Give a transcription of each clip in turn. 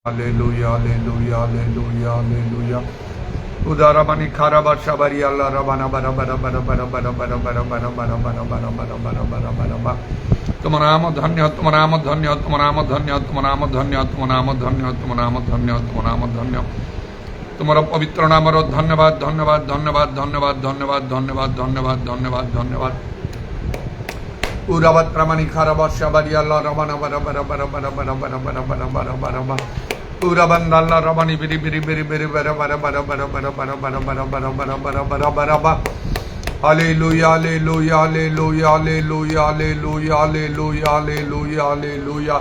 Hallelujah, hallelujah, hallelujah, hallelujah. Udaramani karaba shabari Allah rabana bara bara bara bara bara bara bara bara bara bara bara bara bara bara bara bara. तुम नाम धन्य तुम नाम धन्य तुम नाम धन्य तुम नाम धन्य तुम नाम धन्य तुम नाम धन्य तुम नाम धन्य तुम्हारा पवित्र नाम रो धन्यवाद धन्यवाद धन्यवाद धन्यवाद धन्यवाद धन्यवाद धन्यवाद धन्यवाद धन्यवाद उरावत रमणी खरबा शबरी अल्लाह Ramna bara bara bara bara bara bara bara bara bara bara bara Urabandalla Rabani Biri Biri Biri Biri Bara Bara Bara Bara Bara Bara Bara Bara Bara Bara Bara Bara Bara Bara Hallelujah Hallelujah Hallelujah Hallelujah Hallelujah Hallelujah Hallelujah Hallelujah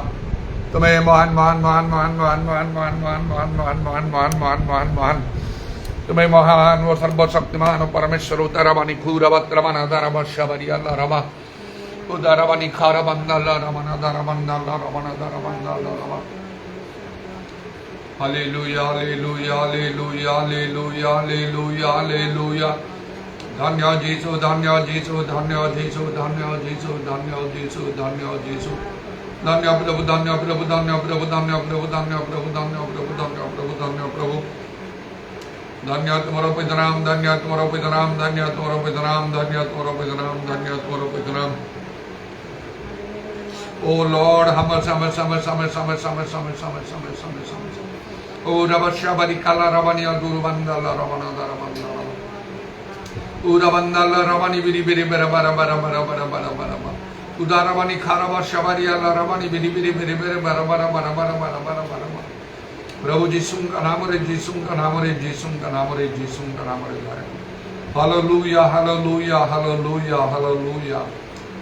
तुम्हें महान महान महान महान महान महान महान महान महान महान महान महान महान महान तुम्हें महान व सर्वशक्तिमान परमेश्वर उतरवानी खूरवत्रमन दरव शबरी अल्लाह Rama उदरवानी खारबंदल्ला Raman दरबंदल्ला Raman दरबंदल्ला Rama Hallelujah, hallelujah, hallelujah, hallelujah, hallelujah, hallelujah. Dhanya Jesu, Dhanya Jesu, Dhanya Jesu, Dhanya Jesu, Dhanya Jesu, Dhanya Jesu. Dhanya Prabhu, Dhanya Prabhu, Dhanya Prabhu, Dhanya Prabhu, Dhanya Prabhu, Dhanya Prabhu, Dhanya Prabhu, Dhanya Prabhu. Dhanya Tumhara Pitanam, Dhanya Tumhara Pitanam, Dhanya Tumhara Pitanam, Dhanya Tumhara Pitanam, Dhanya Tumhara Pitanam. Oh Lord, Hamar, Samar, Samar, Samar, Samar, Samar, Samar, Samar, Samar, Samar, Samar. O Rabashabari Kala Ravani Gurubandala Ravana Daravandala Urabandala Ravani Biri Biri Bara Bara Bara Bara Bara Bara Bara Udaravani Karava Shabari Allah Ravani Biri Biri Biri Biri Bara Bara Bara Bara Bara Bara Bara Prabhu Jisung Kanamare Jisung Kanamare Jisung Kanamare Jisung Kanamare Hallelujah Hallelujah Hallelujah Hallelujah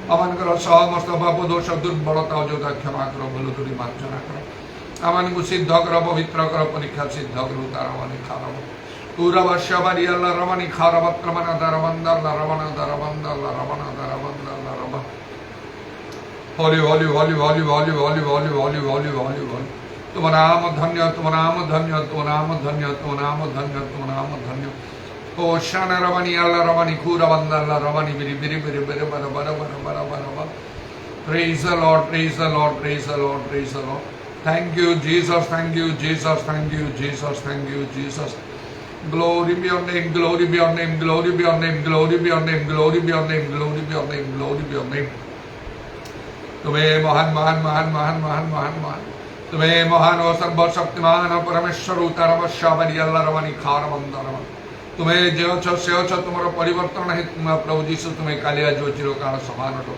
Aman Karo Sahamast Babu Dosha Durbalata Joda Khamakro Buluturi Manchana Kro Aman को सिद्ध करो पवित्र करो परीक्षा सिद्ध करो तारावानी खारव पूरा वर्षावारी अल्लाह रवानी खारवत रमना दरबंदर ला रवना दरबंदर ला रवना दरबंदर ला रवा होली होली होली होली होली होली होली होली होली होली होली तुम नाम धन्य तुम नाम धन्य तुम नाम धन्य तुम नाम धन्य तुम नाम धन्य ओ शान रवानी अल्लाह रवानी खूरा बंदर ला रवानी बिरी बिरी बिरी बिरी बरा बरा बरा बरा बरा बरा Praise the Lord, praise the Lord, praise the Lord, praise the Lord. Thank you, Jesus. Thank you, Jesus. Thank you, Jesus. Thank you, Jesus. Glory be your name. Glory be your name. Glory be your name. Glory be your name. Glory be your name. Glory be your name. Glory be your name. तुम्हें महान महान महान महान महान महान महान तुम्हें महान और सर्वशक्तिमान और परमेश्वर उतारव शाबरी अल्लाह रवानी खार बंदरव तुम्हें जो छो से छो तुम्हारा परिवर्तन है प्रभु यीशु तुम्हें कालिया जो चिरकाल समान हो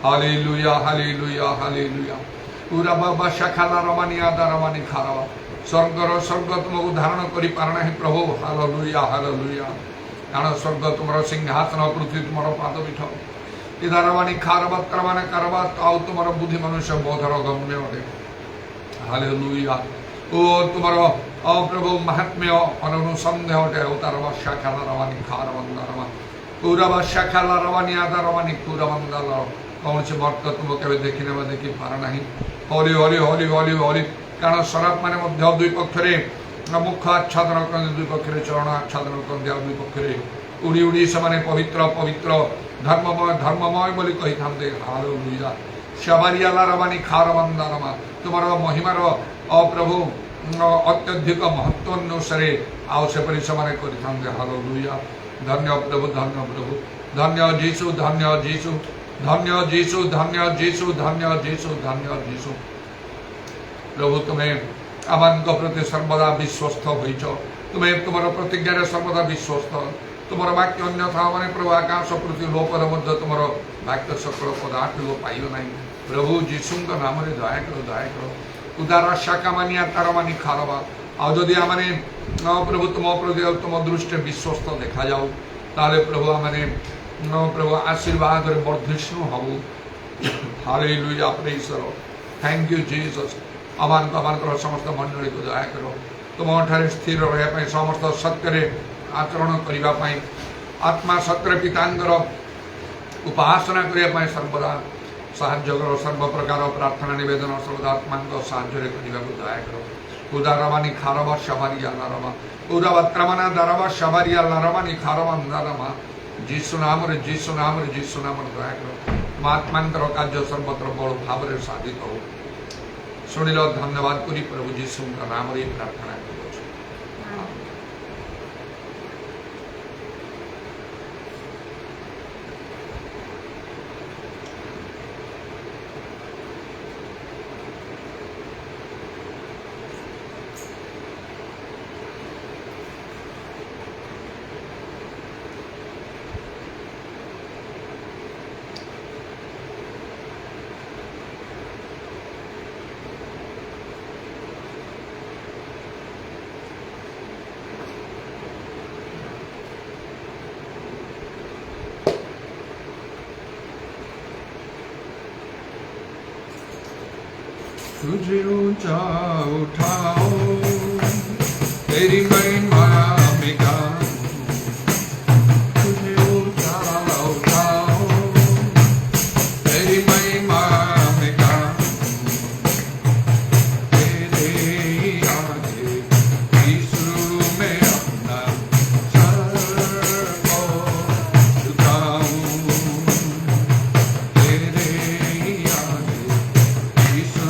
हालेलुया हालेलुया हालेलुया पूरा बाबा शाखाला रवानी आदा रवानी खारवा स्वर्गर स्वर्ग तुमको धारण करी पारना है प्रभु हालेलुया हालेलुया कारण स्वर्ग तुम्हारा सिंहासन पृथ्वी तुम्हारा पादपीठ इधर रवानी खारवा करवाना करवा ताऊ तुम्हारा बुद्धि मनुष्य बोधर गम्य होते हालेलुया ओ तुम्हारा ओ प्रभु महात्म्य अनुसंदेह होते उतारवा शाखाला रवानी खारवंदरवा पूरा शाखाला रवानी आदा रवानी पूरा बंदर कौन से भक्त तुम केवे देखने में देखी पार नहीं होली होली होली होली होली कारण शराब माने मध्य दुई पक्षरे मुख आच्छादन कर दुई पक्षरे चरण आच्छादन कर दिया दुई पक्षरे उड़ी उड़ी से पवित्र पवित्र धर्ममय बोली कही थामते हालेलुया शबरी अल्लाह रवानी खारबंदरमा तुम्हारा महिमार अप्रभु अत्यधिक महत्व अनुसारे आओ से परि समाने करि थामते हालेलुया धन्य प्रभु धन्य जीसु धन्य जीसु धन्य जीसु धन्य जीसु धन्य जीसु धन्य जीसु प्रभु तुम्हें आमान प्रति सर्वदा विश्वस्त होइछ तुम्हें तुम्हारा प्रतिज्ञा सर्वदा विश्वस्त तुम्हारा वाक्य अन्यथा माने प्रभु आकाश पृथ्वी लोपर मध्य तुम्हारा वाक्य सकल पदार्थ लो पाइयो नहीं प्रभु जीसु नाम रे दया करो उदार शाखा मानिया तार मानी खारवा आ जदि आमाने प्रभु तुम प्रति तुम दृष्टि विश्वस्त देखा जाओ ताले प्रभु आमाने प्रभु आशीर्वाद रे वर्धिष्णु हबु hallelujah praise the Lord thank you Jesus amen कर समस्त मंडली को दया करो तुम ठारे स्थिर रहा समस्त सत्य आचरण करने आत्मा सत्य पितांगर उपासना करने सर्वदा साहाय्य करो सर्व प्रकार प्रार्थना निवेदन सर्वदा आत्मा साहाय्य करने को दया करो उदारवानी खारवा शबारी अल्लाह उदावत्रमना दरवा शबारी अल्लाह खारवा अंदारमा जीसु नाम रे दया करो आत्मा कार्य सर्वत्र बड़ भाव साधित हो শুনিল ধন্যবাদ করি প্রভু যিশুঙ্কর নামে প্রার্থনা করছি। तुझे ऊंचा उठाओ, तेरी महिमा में गाऊं। तुझे ऊंचा उठाओ, तेरी महिमा में गाऊं। तेरे आगे यीशु मैं अपना सर को झुकाऊं। तेरे आगे यीशु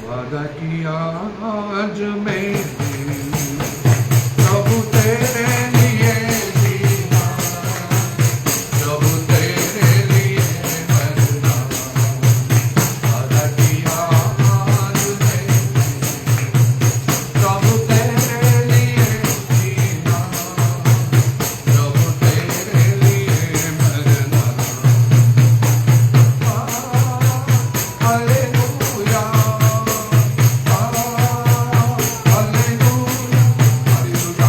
वादा किया आज मैंने प्रभु तेरे लिए जीना, प्रभु तेरे लिए मरना। वादा किया आज मैंने प्रभु तेरे लिए जीना, प्रभु तेरे लिए मरना। Hallelujah, hallelujah, hallelujah.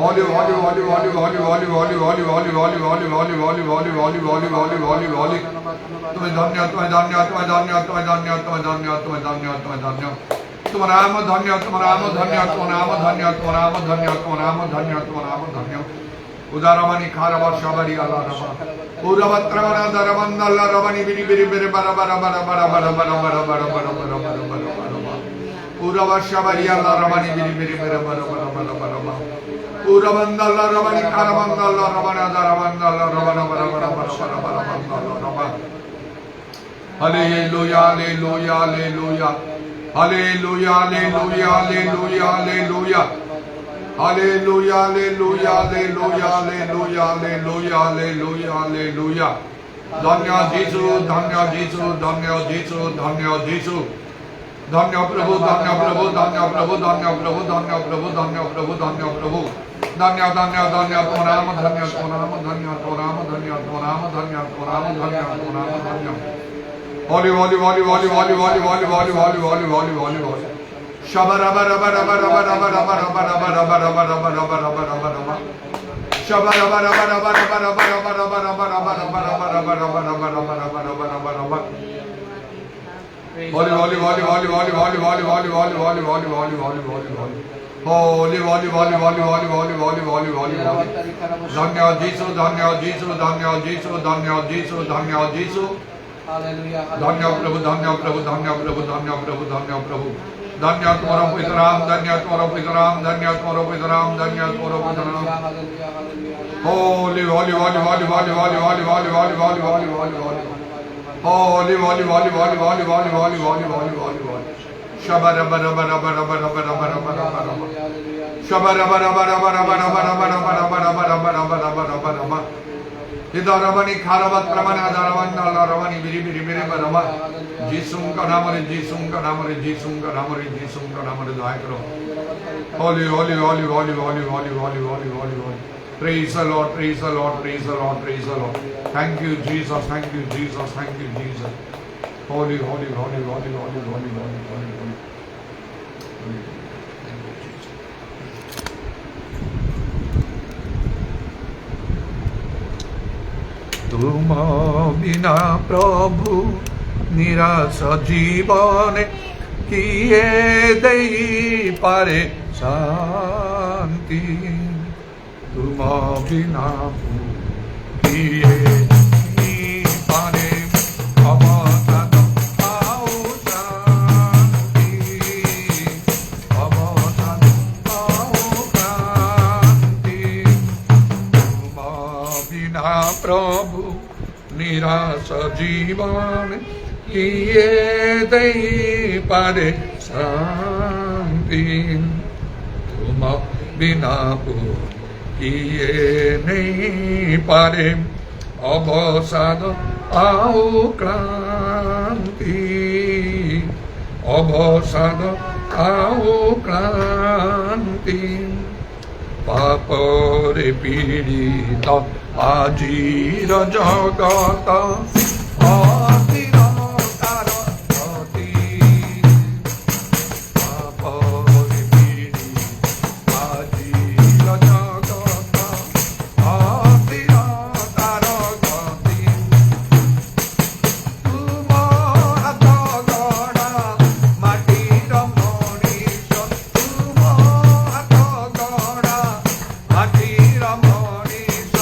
holy, holy, holy, holy, holy, holy, holy, holy, holy, holy, holy, holy, holy, holy, holy, holy, holy, holy, holy. তুমি ধন্য, তুমি ধন্য, তুমি ধন্য, তুমি ধন্য, তুমি ধন্য, তুমি ধন্য, তুমি ধন্য। তোমার নাম ধন্য, তোমার নাম ধন্য, তোমার নাম ধন্য, তোমার নাম ধন্য, তোমার নাম ধন্য, তোমার নাম ধন্য। উদারমানি খারাবা সবারি আল্লাহ রবা। উদাবাত্রমনা দরবন্দল্লা রবানি বিরি বিরি বিরি বারা বারা বারা বারা বারা বারা বারা বারা বারা বারা বারা বারা বারা। উদাবা সবারি আল্লাহ রবানি বিরি বিরি বিরি বারা বারা বারা বারা বারা। উদাবন্দল্লা রবানি খারাবন্দল্লা রবানা দরবন্দল্লা রবানা বারা বারা বারা বারা বারা বারা রবা। Hallelujah, hallelujah, hallelujah. Hallelujah, hallelujah, hallelujah, hallelujah. Hallelujah, hallelujah, hallelujah, hallelujah, hallelujah, hallelujah, hallelujah. ধন্য যিশু, ধন্য যিশু, ধন্য যিশু, ধন্য যিশু। ধন্য প্রভু, ধন্য প্রভু, ধন্য প্রভু, ধন্য প্রভু, ধন্য প্রভু, ধন্য প্রভু, ধন্য প্রভু। ধন্য ধন্য ধন্য তোমার নাম ধন্য, তোমার নাম ধন্য, তোমার নাম ধন্য, তোমার নাম ধন্য, তোমার নাম ধন্য, তোমার নাম ধন্য। Holy, holy, holy, holy, holy, holy, holy, holy, holy, holy, holy, holy, holy. Shabba-rabba, rabba, rabba, rabba, rabba, rabba, rabba, rabba, rabba, rabba, rabba, rabba, rabba, rabba, rabba. Shabba-rabba, rabba, rabba, rabba, rabba, rabba, rabba, rabba, rabba, rabba, rabba, rabba, rabba, rabba, rabba, rabba, rabba, rabba, rabba. Holy, holy, holy, holy, holy, holy, holy, holy, holy, holy, holy, holy, holy, holy, holy. Holy, holy, holy, holy, holy, holy, holy, holy, holy, holy. ধন্য যিশু, ধন্য যিশু, ধন্য যিশু, ধন্য যিশু, ধন্য যিশু। ধন্য প্রভু, ধন্য প্রভু, ধন্য প্রভু, ধন্য প্রভু, ধন্য প্রভু। ধন্য তোমার পবিত্র নাম, ধন্য তোমার পবিত্র নাম, ধন্য তোমার পবিত্র নাম, ধন্য তোমার পবিত্র নাম। Holy, holy, holy, holy, holy, holy, holy, holy, holy, holy, holy, holy, holy. Holy, holy, holy, holy, holy, holy, holy, holy, holy, holy, holy. Shabba rabba rabba rabba rabba rabba rabba rabba rabba rabba. Shabba rabba rabba rabba rabba rabba rabba rabba rabba rabba rabba rabba rabba rabba rabba. Idaravani kharabat pramana daravan Allah ravani biri biri biri barama. Jisum ka naam re, Jisum ka naam re, Jisum ka naam re, Jisum ka naam re dua karo. Holy, holy, holy, holy, holy, holy, holy, holy, holy, holy. Praise the Lord, praise the Lord, praise the Lord, praise the Lord. Thank you, Jesus, thank you, Jesus, thank you, Jesus. Holy, holy, holy, holy, holy, holy, holy, holy, holy. तुम बिना प्रभु निराश जीवने किए दे पारे शांति। तुम बिना किए नहीं पारे अवसाद पाओ शांति, अवसाद पाओ शांति। तुम बिना प्रभु निराश जीवन किए दे पारे शांति। तुम बिना किए नहीं पारे अवसाद आओ क्रांति, अवसाद आओ क्रांति। पापरे पीड़ित आजिर जगत अधीनतार गति। पापरे पीड़ित आजिर जगत अधीनतार गति। तुम हाथ गढ़ा माटीर मनीष, तुम हाथ गढ़ा माटीर मनीष।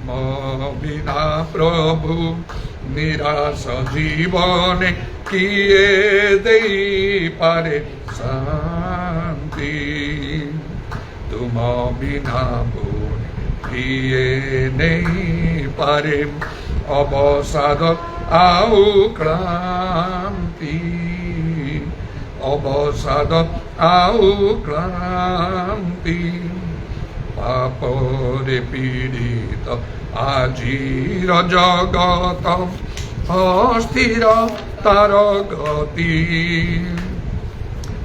বিনা প্রভু নিরাশ জীবনে কিয়ে দেই পারে শান্তি তুম বিনা বনে কিয়ে নেই পারে অবসাদ আউ ক্লান্তি অবসাদ আউ ক্লান্তি পাপরে পীড়িত আজির জগত অস্থির তার গতি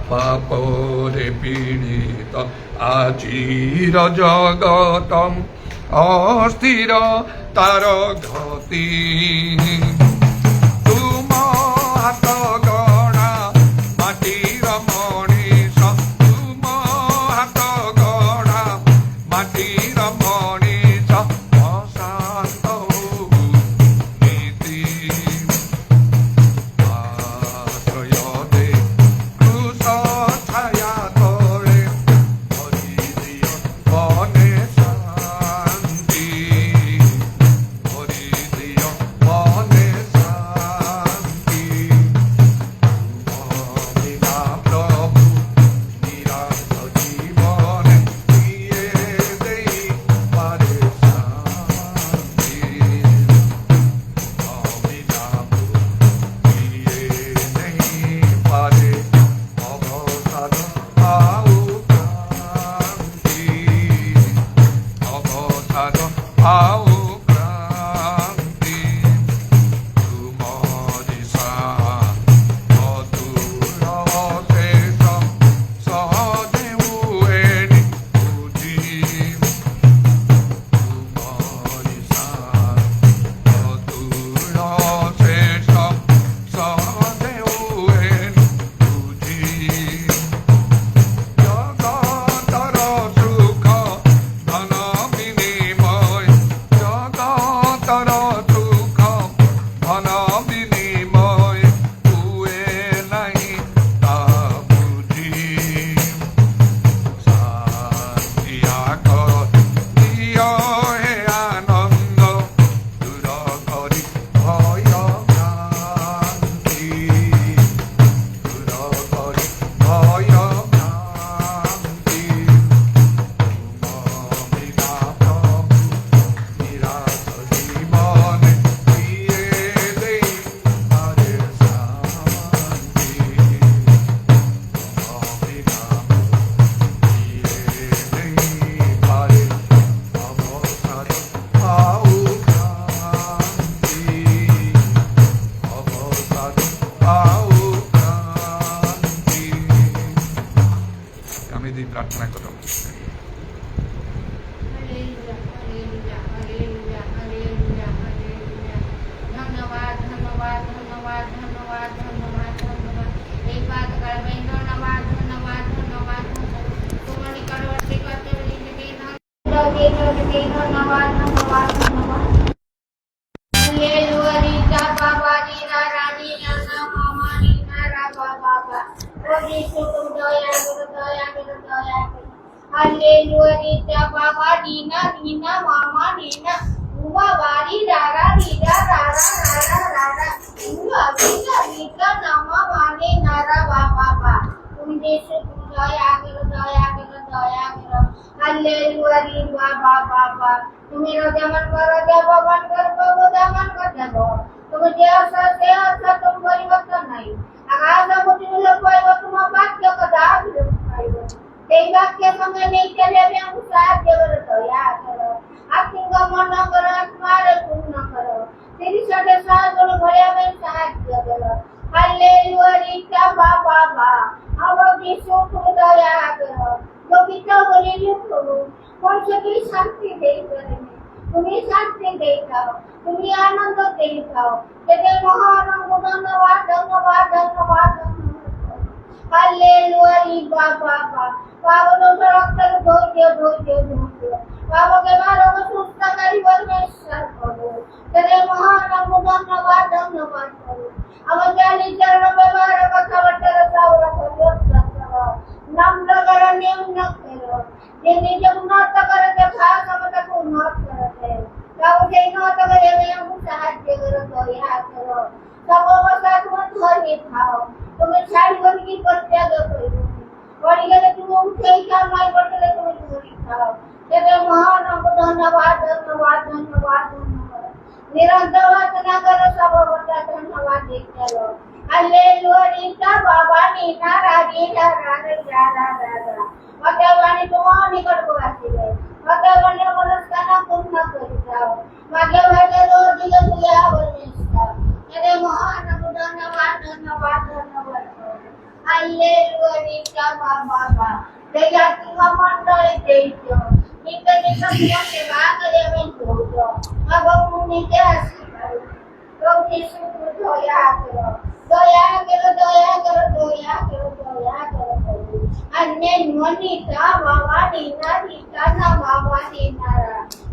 পাপরে পীড়িত আজির জগত অস্থির তার গতি তুম হাত গড়া মাটির মଣିষ তুম হাত গড়া মাটির মଣିষ অশান্ত নীতি আশ্রয় দে ক্রুশ ছায়া তলে হরি দিয় বনে শান্তি হরি দিয় বনে শান্তি বিনা প্রভু নিরাশ জীবনে দিয়ে দেই পারে শান্তি বিনা দিয়ে নেই পারে অবসাদ আউ ক্রান্তি অবসাদ আউ ক্রান্তি তুমরি অতুল শেষ সহজে উয়েনি বুঝি তুমরি অতুল শেষ সহজে উয়েনি বুঝি জগতর সুখ ধন বিনিময় জগতর সুখ ধন বিনিময় হুয়ে নাই তা বুঝি শান্তিয়া কর দিয় হে আনন্দ দূর করি ভয় ভ্রান্তি দূর করি ভয় ভ্রান্তি তুম বিনা প্রভু নিরাশ জীবনে দিয়ে দেই পারে শান্তি তুম বিনা দিয়ে নেই পারে অবসাদ আউ ক্রান্তি অবসাদ আউ ক্রান্তি আমি দিই প্রার্থনা করো hallelujah hallelujah hallelujah hallelujah hallelujah ধন্যবাদ ধন্যবাদ ধন্যবাদ ধন্যবাদ ধন্যবাদ ধন্যবাদ এই বাত করবে ধন্যবাদ ধন্যবাদ ধন্যবাদ তোমার নিকটবর্তী করতে ধন্যবাদ ধন্যবাদ ধন্যবাদ হালেলুয়া রিজা বাবা রিরা রানী নানা মামা রিনা রাবা বাবা ও যিশু তুমি দয়া করো দয়া করো দয়া করো হালেলুয়া রিজা বাবা রিনা রিনা মামা রিনা উবা বাড়ি রারা রিরা রারা রারা রারা উবা রিজা রিজা নামা মানে নারা বাবা বা তুমি যিশু তুমি দয়া করো দয়া করো দয়া করো হালেলুয়া রিবা বাবা বা তুমি রোজামান করো দেবমান করো প্রভু দামান কর দেব তুমি যে আশা সে আশা তুমি পরিবর্তন নাই আগামী বুঝিলে পাইব তোমার বাক্য কথা পাইব এই বাক্যের সঙ্গে নেই চলে আমি সাহায্য করো দয়া করো আত্মিক মন করো আত্মারে পূর্ণ করো তিনি সাথে সাহায্য ঘরে আমি সাহায্য করো হালেলুয়া রিটা বাবা বা আমার যিশু তুমি দয়া করো কবিতা বলে প্রভু মনকে শান্তি দেই করে তুমি শান্তি দেই দাও তুমি আনন্দ দেই দাও এতে মহানন্দ ধন্যবাদ ধন্যবাদ ধন্যবাদ হালেলুয়া বাবা বাবা পাবন রক্তের ধৈর্য ধৈর্য ধৈর্য পাবকে মারো সুস্থকারী পরমেশ্বর প্রভু এতে মহানন্দ ধন্যবাদ ধন্যবাদ প্রভু আমার জানি চরণ ব্যবহার কথাবার্তা সাউরা পরিবর্তন করো নম্র করো নিম্ন করো যে নিজ উন্নত করতে ভাগ আমাকে উন্নত করতে তাও करो दया करो सब अवसर तुम धरी खाओ तुम्हें छाड़ी बन की परित्याग करो पड़ी गए तुम उठे क्या माई पड़े तुम धरी खाओ तेरे महान को धन्यवाद धन्यवाद धन्यवाद धन्यवाद निरंतर वासना करो सब अवसर धन्यवाद देखते रहो हालेलुया बाबा नीना राजी रा भगवान तुम्हारा निकट को आसीबे भगवान मनस्कामना पूर्ण करिताओ मागे भागे रोज दिल दुया बनिस्ता तेरे महान को धन्यवाद धन्यवाद धन्यवाद हालेलुया बाबा तेरा तुम मंडल देइतो नित्य नित्य तुम सेवा करे में जोड़ो अब मुनि के आशीर्वाद तो यीशु को दया करो दया करो दया करो दया करो दया करो अन्य मनीता बाबा नीना नीता ना बाबा नीना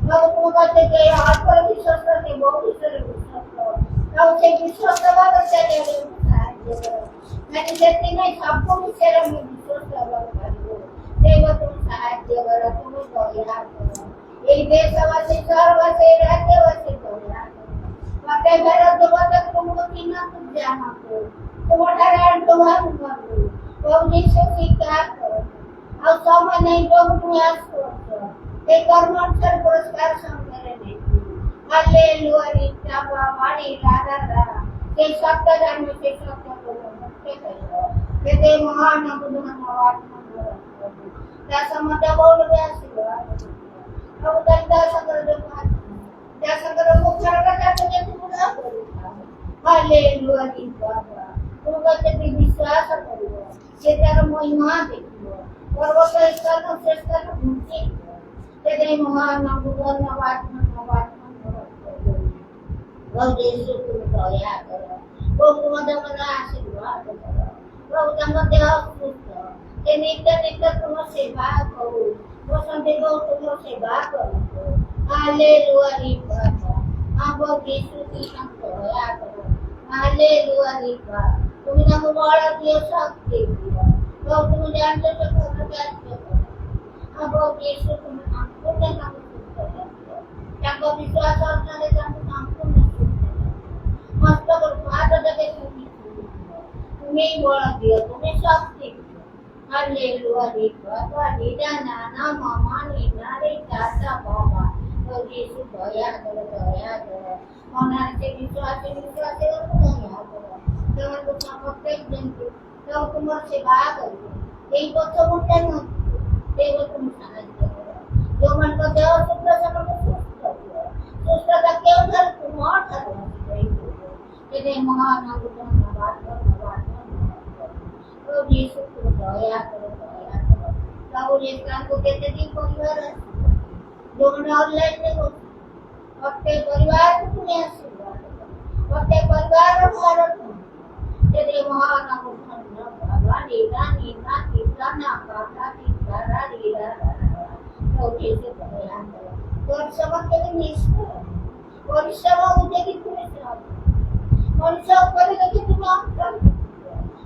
लोग तुमको के हाथ पर विश्वास करते बहुत सारे विश्वास करो लोग से विश्वास करवा करते हैं मैंने कहती नहीं सबको विचार में विश्वास करवा करो देव तुम सहायता करो तुम दया करो एक देशवासी सर्वसे राज्यवासी दया करो मते मेरा दुआ तुमको तीना तुम जाना को तुम्हारा तुम्हारा करो तो निश्चय स्वीकार करो और समय नहीं तो प्रयास करो ये कर्म अक्षर पुरस्कार संकरे में हालेलुया बाबा नी राधा राधा ये सत्य जन्म से सत्य को मुक्त करो ये दे महान बुद्ध धन्यवाद त्या समता बोल गया आशीर्वाद अब दंडा संकर जो बात त्या संकर मुखर का तुझे पूरा करो हालेलुया बाबा तुम कहते विश्वास करो ये तेरा महिमा देखो पर्वत स्तर श्रेष्ठ मुक्ति तेरे महान धन्यवाद धन्यवाद प्रभु यीशु तुम दया करो प्रभु तुम्हारा आशीर्वाद करो प्रभु तुम्हारा सुख ये नित्य नित्य तुम सेवा करो वसंत को तुम सेवा करो हालेलुया आप यीशु की हम दया करो हालेलुया तुम हमको बड़ा दियो शक्ति दियो तो तुम जानते हो तो क्या करो अब यीशु तुम हमको हम सुख करो क्या विश्वास और करे हम हमको मस्त को बात जगह तुम्हें बड़ा दियो तुम्हें शक्ति हालेलुया बाबा निदाना ना मामा निदारे दादा बाबा तो यीशु दया करो मनार से विश्वास करो दया करो तेव्हा तुमचा प्रत्येक जण तेव्हा तुम्हाला सेवा करू एक गोष्ट मोठ्या नव्हती तेव्हा तुम्ही सांगायचं जो म्हणतो तेव्हा तुमचं समोर सुस्तता केवळ जर तुम्हाला ठरवायची ते महान धन्यवाद प्रभु यीशु को दया करो प्रभु यीशु को कहते दिन परिवार जो मैंने ऑनलाइन में प्रत्येक परिवार को तुम्हें आशीर्वाद प्रत्येक परिवार और भारत तेरे महान भगवान नीना नीना नीना ना बाबा नीना नीना तो जैसे दया करो और समझ के निष्ठा और समय मुझे की तुम्हें श्राप मनुष्य ऊपर के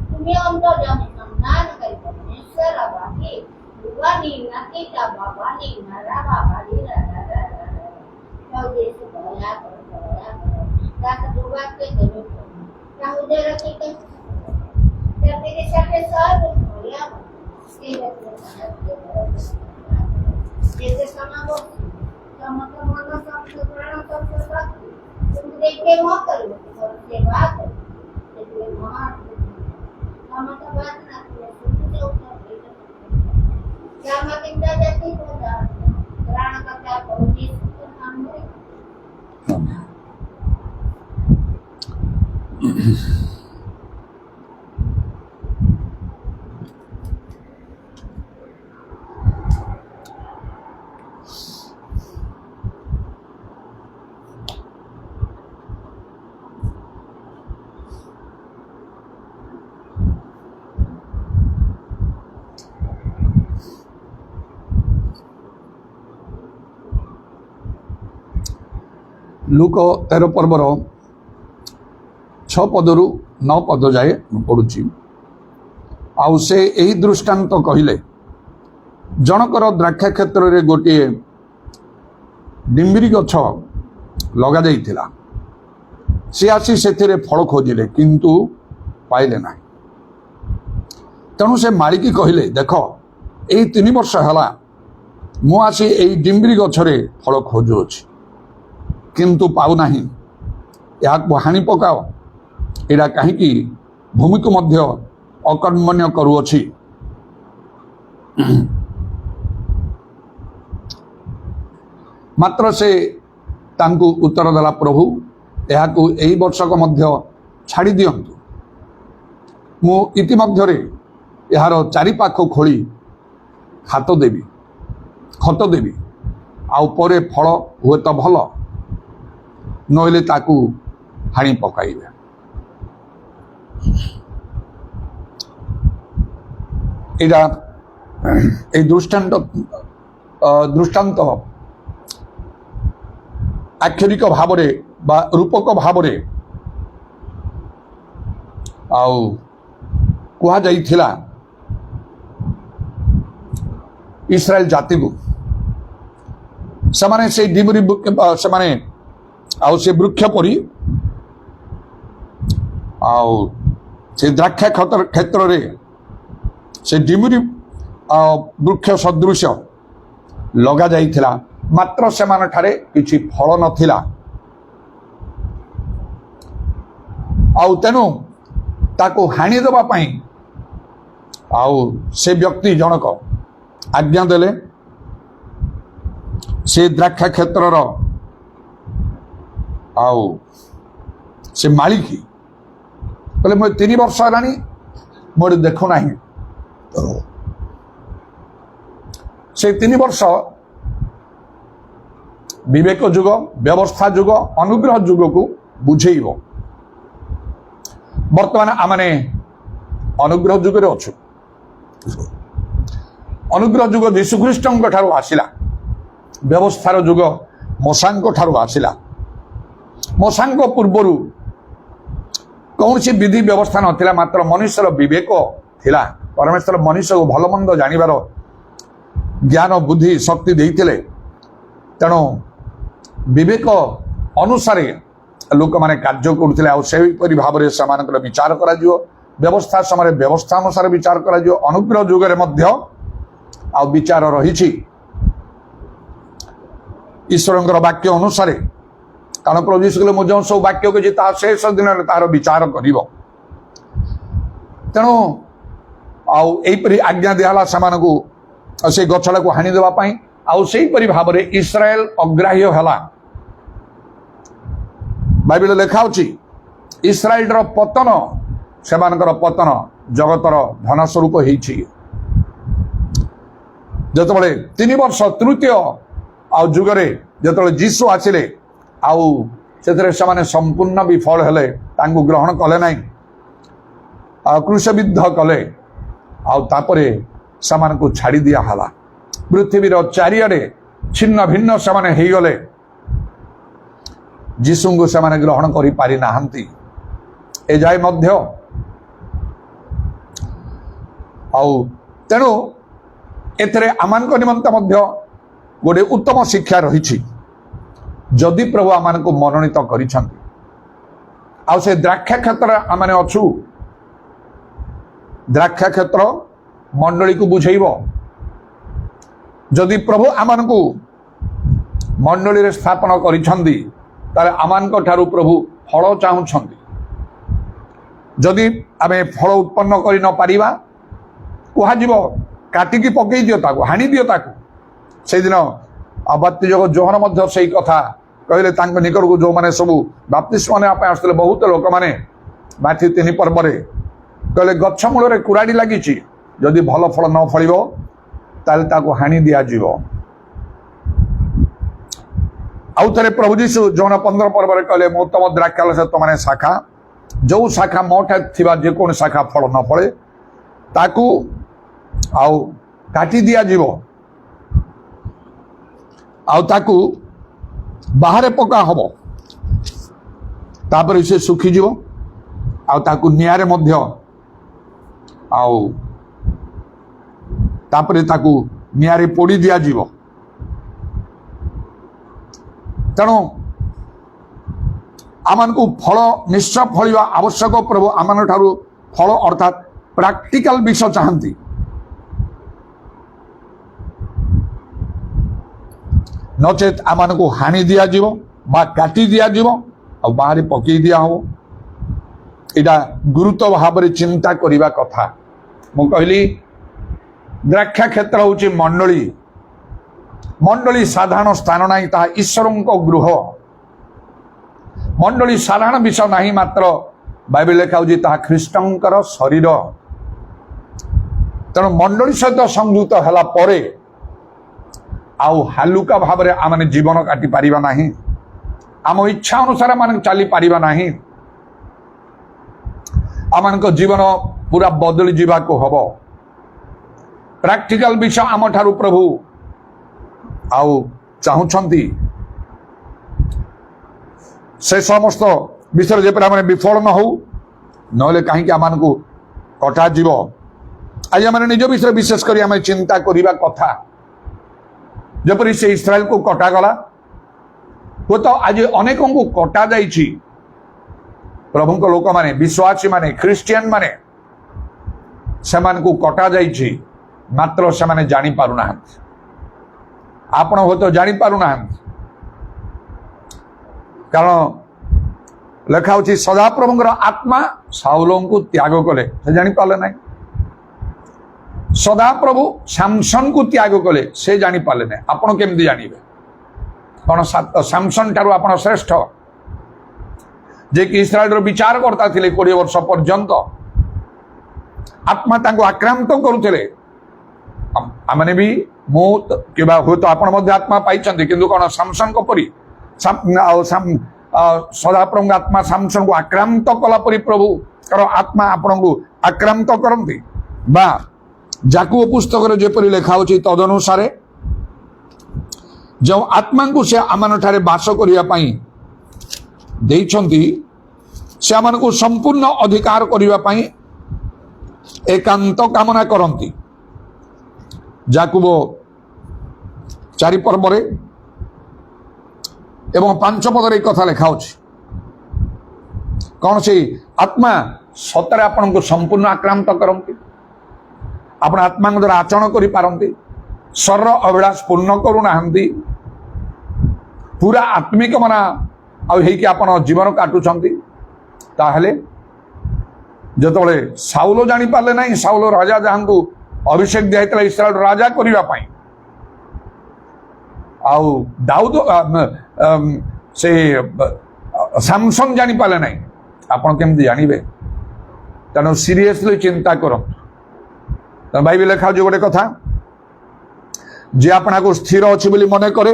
तुम्हें अंदर जाने सम्मान कर परमेश्वर बाकी दुआ नीना की बाबा नीना रा बाबा नीना तो जैसे दया करो ताकि दुआ के देने yang udah rakyat tapi di sana sahaja ya tidak jadi sama bos sama teman sama saudara sama saudara untuk dia mau kalau sewa jadi mahal sama teman nanti sudah udah sama kita jadi mudah karena kata polisi kan ambil look 13 पर्वर 6 पदरु 9 पद जाए पढ़ुची आउ से यही दृष्टांत कहले जनकर द्राक्षा क्षेत्र में गोटे डिम्बिरी गछ लगा जाइथिला ସେ ଆସି ସେଥିରେ ଫଳ ଖୋଜିଲେ କିନ୍ତୁ ପାଇଲେ ନାହିଁ। ତେଣୁ ସେ ମାଳିକି କହିଲେ, ଦେଖ ଏଇ 3 ବର୍ଷ ହେଲା ମୁଁ ଆସି ଏଇ ଡିମ୍ବିରି ଗଛରେ ଫଳ ଖୋଜୁଅଛି କିନ୍ତୁ ପାଉନାହିଁ। ଏହାକୁ ହାଣି ପକାଅ। ଏଇଟା କାହିଁକି ଭୂମିକୁ ମଧ୍ୟ ଅକର୍ମଣ୍ୟ କରୁଅଛି। ମାତ୍ର ସେ ତାଙ୍କୁ ଉତ୍ତର ଦେଲା, ପ୍ରଭୁ ଏହାକୁ ଏଇ ବର୍ଷକ ମଧ୍ୟ ଛାଡ଼ି ଦିଅନ୍ତୁ। ମୁଁ ଇତିମଧ୍ୟରେ ଏହାର ଚାରିପାଖ ଖୋଳି ଖତ ଦେବି ଆଉ ପରେ ଫଳ ହୁଏତ ଭଲ, ନହେଲେ ତାକୁ ହାଣି ପକାଇବେ। ଏଇଟା এই ଦୃଷ୍ଟାନ୍ତ ଆକ୍ଷରିକ ଭାବରେ ବା ରୂପକ ଭାବରେ ଆଉ କୁହାଯାଇଥିଲା ଇସ୍ରାଏଲ ଜାତିକୁ। ସେମାନେ ସେଇ ଡିମ୍ବରି ସେମାନେ ଆଉ ସେ ବୃକ୍ଷ ପରି ଆଉ ସେ ଦ୍ରାକ୍ଷା କ୍ଷେତ୍ରରେ ସେ ଡିମ୍ବରି ବୃକ୍ଷ ସଦୃଶ ଲଗାଯାଇଥିଲା, ମାତ୍ର ସେମାନଠାରେ କିଛି ଫଳ ନଥିଲା। ଆଉ ତେଣୁ ତାକୁ ହାଣିଦେବା ପାଇଁ ଆଉ ସେ ବ୍ୟକ୍ତି ଜଣକ ଆଜ୍ଞା ଦେଲେ। ସେ ଦ୍ରାକ୍ଷା କ୍ଷେତ୍ରର ଆଉ ସେ ମାଳିକି କହିଲେ, ମୁଁ 3 ବର୍ଷ ହେଲାଣି ମୋର ଦେଖୁନାହିଁ। ସେ 3 ବର୍ଷ ବିବେକ ଯୁଗ, ବ୍ୟବସ୍ଥା ଯୁଗ, ଅନୁଗ୍ରହ ଯୁଗକୁ ବୁଝେଇବ। ବର୍ତ୍ତମାନ ଆମେ ଅନୁଗ୍ରହ ଯୁଗରେ ଅଛୁ। ଅନୁଗ୍ରହ ଯୁଗ ଯୀଶୁଖ୍ରୀଷ୍ଟଙ୍କ ଠାରୁ ଆସିଲା। ବ୍ୟବସ୍ଥାର ଯୁଗ ମୋଶାଙ୍କ ଠାରୁ ଆସିଲା। ମୋଶାଙ୍କ ପୂର୍ବରୁ କୌଣସି ବିଧି ବ୍ୟବସ୍ଥା ନଥିଲା, ମାତ୍ର ମନୁଷ୍ୟର ବିବେକ ଥିଲା। ପରମେଶ୍ୱର ମନୁଷ୍ୟକୁ ଭଲ ମନ୍ଦ ଜାଣିବାର ଜ୍ଞାନ ବୁଦ୍ଧି ଶକ୍ତି ଦେଇଥିଲେ। ତେଣୁ ବିବେକ ଅନୁସାରେ ଲୋକମାନେ କାର୍ଯ୍ୟ କରୁଥିଲେ ଆଉ ସେହିପରି ଭାବରେ ସେମାନଙ୍କର ବିଚାର କରାଯିବ। ବ୍ୟବସ୍ଥା ସମୟରେ ବ୍ୟବସ୍ଥା ଅନୁସାରେ ବିଚାର କରାଯିବ। ଅନୁଗ୍ରହ ଯୁଗରେ ମଧ୍ୟ ଆଉ ବିଚାର ରହିଛି ଈଶ୍ୱରଙ୍କର ବାକ୍ୟ ଅନୁସାରେ। କାରଣ ପ୍ରଭୁ ଯୀଶୁ କହିଲେ, ମୁଁ ଯେଉଁ ସବୁ ବାକ୍ୟ କହିଛି ତାହା ଶେଷ ଦିନରେ ତାହାର ବିଚାର କରିବ। ତେଣୁ ଆଉ ଏହିପରି ଆଜ୍ଞା ଦିଆହେଲା ସେମାନଙ୍କୁ ସେ ଗଛଟାକୁ ହାଣିଦେବା ପାଇଁ। ଆଉ ସେହିପରି ଭାବରେ ଇସ୍ରାଏଲ ଅଗ୍ରାହ୍ୟ ହେଲା। ବାଇବେଲରେ ଲେଖା ଅଛି, ଇସ୍ରାଏଲର ପତନ, ସେମାନଙ୍କର ପତନ ଜଗତର ଧନ ସ୍ୱରୂପ ହେଇଛି। ଯେତେବେଳେ 3 ବର୍ଷ ତୃତୀୟ ଆଉ ଯୁଗରେ ଯେତେବେଳେ ଯୀଶୁ ଆସିଲେ ଆଉ ସେଥିରେ ସେମାନେ ସମ୍ପୂର୍ଣ୍ଣ ବିଫଳ ହେଲେ, ତାଙ୍କୁ ଗ୍ରହଣ କଲେ ନାହିଁ, ଆଉ କ୍ରୁଶବିଦ୍ଧ କଲେ। ଆଉ ତାପରେ ସେମାନଙ୍କୁ ଛାଡ଼ି ଦିଆହେଲା। ପୃଥିବୀର ଚାରିଆଡ଼େ ଛିନ୍ନ ଭିନ୍ନ ସେମାନେ ହେଇଗଲେ। ଯୀଶୁଙ୍କୁ ସେମାନେ ଗ୍ରହଣ କରିପାରି ନାହାନ୍ତି ଏଯାଏ ମଧ୍ୟ। ଆଉ ତେଣୁ ଏଥିରେ ଆମମାନଙ୍କ ନିମନ୍ତେ ମଧ୍ୟ ଗୋଟିଏ ଉତ୍ତମ ଶିକ୍ଷା ରହିଛି। ଯଦି ପ୍ରଭୁ ଆମମାନଙ୍କୁ ମନୋନୀତ କରିଛନ୍ତି ଆଉ ସେ ଦ୍ରାକ୍ଷା କ୍ଷେତ୍ରରେ ଆମେ ଅଛୁ, ଦ୍ରାକ୍ଷା କ୍ଷେତ୍ର ମଣ୍ଡଳୀକୁ ବୁଝେଇବ। ଯଦି ପ୍ରଭୁ ଆମମାନଙ୍କୁ ମଣ୍ଡଳୀରେ ସ୍ଥାପନ କରିଛନ୍ତି, ତାହେଲେ ଆମମାନଙ୍କ ଠାରୁ ପ୍ରଭୁ ଫଳ ଚାହୁଁଛନ୍ତି। ଯଦି ଆମେ ଫଳ ଉତ୍ପନ୍ନ କରି ନପାରିବା, କୁହାଯିବ କାଟିକି ପକେଇ ଦିଅ ତାକୁ, ହାଣି ଦିଅ ତାକୁ। ସେଇଦିନ ବାପ୍ତିଜକ ଯୋହନ ମଧ୍ୟ ସେଇ କଥା କହିଲେ ତାଙ୍କ ନିକଟକୁ ଯେଉଁମାନେ ସବୁ ବାପ୍ତିସ୍ମ ନେବା ପାଇଁ ଆସୁଥିଲେ ବହୁତ ଲୋକମାନେ। ମାଥ୍ୟୁ 3 ପର୍ବରେ କହିଲେ, ଗଛ ମୂଳରେ କୁରାଡ଼ି ଲାଗିଛି, ଯଦି ଭଲ ଫଳ ନ ଫଳିବ ତାହେଲେ ତାକୁ ହାଣି ଦିଆଯିବ। ଆଉ ଥରେ ପ୍ରଭୁ ଯୀଶୁ ଯୋହନ 15 ପର୍ବରେ କହିଲେ, ମୁଁ ତମ ଦ୍ରାକ୍ଷାଳସ ତମାନେ ଶାଖା, ଯେଉଁ ଶାଖା ମୋଠାରେ ଥିବା ଯେକୌଣସି ଶାଖା ଫଳ ନ ଫଳେ ତାକୁ ଆଉ କାଟି ଦିଆଯିବ ଆଉ ତାକୁ ବାହାରେ ପକା ହବ। ତାପରେ ସେ ଶୁଖିଯିବ ଆଉ ତାକୁ ନିଆଁରେ ମଧ୍ୟ ଆଉ ତାପରେ ତାକୁ ନିଆଁରେ ପୋଡ଼ି ଦିଆଯିବ। ତେଣୁ ଆମମାନଙ୍କୁ ଫଳ ନିଶ୍ଚୟ ଫଳିବା ଆବଶ୍ୟକ। ପ୍ରଭୁ ଆମମାନଙ୍କ ଠାରୁ ଫଳ ଅର୍ଥାତ୍ ପ୍ରାକ୍ଟିକାଲ ବିଷୟ ଚାହାନ୍ତି। ନଚେତ୍ ଆମମାନଙ୍କୁ ହାଣି ଦିଆଯିବ ବା କାଟି ଦିଆଯିବ ଆଉ ବାହାରେ ପକେଇ ଦିଆହବ। ଏଇଟା ଗୁରୁତ୍ୱ ଭାବରେ ଚିନ୍ତା କରିବା କଥା। ମୁଁ କହିଲି ଦ୍ରାକ୍ଷା କ୍ଷେତ୍ର ହେଉଛି ମଣ୍ଡଳୀ। ମଣ୍ଡଳୀ ସାଧାରଣ ସ୍ଥାନ ନାହିଁ, ତାହା ଈଶ୍ୱରଙ୍କ ଗୃହ। ମଣ୍ଡଳୀ ସାଧାରଣ ବିଷୟ ନାହିଁ, ମାତ୍ର ବାଇବେଲ ଲେଖା ହେଉଛି ତାହା ଖ୍ରୀଷ୍ଟଙ୍କର ଶରୀର। ତେଣୁ ମଣ୍ଡଳୀ ସହିତ ସଂଯୁକ୍ତ ହେଲା ପରେ ଆଉ ହାଲୁକା ଭାବରେ ଆମେ ଜୀବନ କାଟି ପାରିବା ନାହିଁ। ଆମ ଇଚ୍ଛା ଅନୁସାରେ ଆମେ ଚାଲିପାରିବା ନାହିଁ। ଆମମାନଙ୍କ ଜୀବନ ପୁରା ବଦଳି ଯିବାକୁ ହବ। ପ୍ରାକ୍ଟିକାଲ ବିଷୟ ଆମ ଠାରୁ ପ୍ରଭୁ ଆଉ ଚାହୁଁଛନ୍ତି। ସେ ସମସ୍ତ ବିଷୟରେ ଯେପରି ଆମେ ବିଫଳ ନ ହଉ, ନହେଲେ କାହିଁକି ଆମମାନଙ୍କୁ କଟାଯିବ। ଆଜି ଆମେ ନିଜ ବିଷୟରେ ବିଶେଷ କରି ଆମେ ଚିନ୍ତା କରିବା କଥା। ଯେପରି ସେ ଇସ୍ରାଏଲକୁ କଟାଗଲା, ହୁଏତ ଆଜି ଅନେକଙ୍କୁ କଟା ଯାଇଛି। ପ୍ରଭୁଙ୍କ ଲୋକମାନେ, ବିଶ୍ୱାସୀ ମାନେ, ଖ୍ରୀଷ୍ଟିଆନ ମାନେ, ସେମାନଙ୍କୁ କଟା ଯାଇଛି, ମାତ୍ର ସେମାନେ ଜାଣିପାରୁନାହାନ୍ତି। ଆପଣ ହୁଏତ ଜାଣିପାରୁନାହାନ୍ତି, କାରଣ ଲେଖା ହେଉଛି ସଦାପ୍ରଭୁଙ୍କର ଆତ୍ମା ସାଉଲଙ୍କୁ ତ୍ୟାଗ କଲେ, ସେ ଜାଣିପାରିଲେ ନାହିଁ। ସଦାପ୍ରଭୁ ସାମସନକୁ ତ୍ୟାଗ କଲେ, ସେ ଜାଣିପାରିଲେ ନାହିଁ। ଆପଣ କେମିତି ଜାଣିବେ? କଣ ସାମସନ ଠାରୁ ଆପଣ ଶ୍ରେଷ୍ଠ? ଯେ କି ଇସ୍ରାଏଲର ବିଚାରକର୍ତ୍ତା ଥିଲେ 20 ବର୍ଷ ପର୍ଯ୍ୟନ୍ତ। ଆତ୍ମା ତାଙ୍କୁ ଆକ୍ରାନ୍ତ କରୁଥିଲେ। ଆମେ ବି, ମୁଁ କିମ୍ବା ହୁଏତ ଆପଣ ମଧ୍ୟ ଆତ୍ମା ପାଇଛନ୍ତି, କିନ୍ତୁ କଣ ସାମସନଙ୍କ ପରି ସଦାପ୍ରଭୁଙ୍କ ଆତ୍ମା ସାମସନକୁ ଆକ୍ରାନ୍ତ କଲା ପରି ପ୍ରଭୁଙ୍କର ଆତ୍ମା ଆପଣଙ୍କୁ ଆକ୍ରାନ୍ତ କରନ୍ତି? ବା ଯାକୁବ ପୁସ୍ତକରେ ଯେପରି ଲେଖା ହେଉଛି, ତଦନୁସାରେ ଯେଉଁ ଆତ୍ମାଙ୍କୁ ସେ ଆମମାନଠାରେ ବାସ କରିବା ପାଇଁ ଦେଇଛନ୍ତି, ସେମାନଙ୍କୁ ସମ୍ପୂର୍ଣ୍ଣ ଅଧିକାର କରିବା ପାଇଁ ଏକାନ୍ତ କାମନା କରନ୍ତି। ଯାକୁବ 4 ପର୍ବରେ ଏବଂ 5 ପଦରେ এই କଥା ଲେଖା ଅଛି। କଣ ସେଇ ଆତ୍ମା ସତରେ ଆପଣଙ୍କୁ ସମ୍ପୂର୍ଣ୍ଣ ଆକ୍ରାନ୍ତ କରନ୍ତି? ଆପଣ ଆତ୍ମାଙ୍କ ଦ୍ୱାରା ଆଚରଣ କରିପାରନ୍ତି? ଶରୀର ଅଭିଳାଷ ପୂର୍ଣ୍ଣ କରୁନାହାନ୍ତି? ପୁରା ଆତ୍ମିକ ମନା ଆଉ ହେଇକି ଆପଣ ଜୀବନ କାଟୁଛନ୍ତି? ତାହେଲେ ଯେତେବେଳେ ସାଉଲ ଜାଣିପାରିଲେ ନାହିଁ, ସାଉଲ ରାଜା ଯାହାଙ୍କୁ ଅଭିଷେକ ଦିଆଯାଇଥିଲା ଇସ୍ରାଏଲ ରାଜା କରିବା ପାଇଁ, ଆଉ ଦାଉଦ ସେ ସାମସନ ଜାଣିପାରିଲେ ନାହିଁ, ଆପଣ କେମିତି ଜାଣିବେ? ତେଣୁ ସିରିୟସଲି ଚିନ୍ତା କରନ୍ତୁ। ବାଇବେଲ ଲେଖା ହେଉଛି ଗୋଟେ କଥା, ଯେ ଆପଣଙ୍କୁ ସ୍ଥିର ଅଛି ବୋଲି ମନେ କରେ,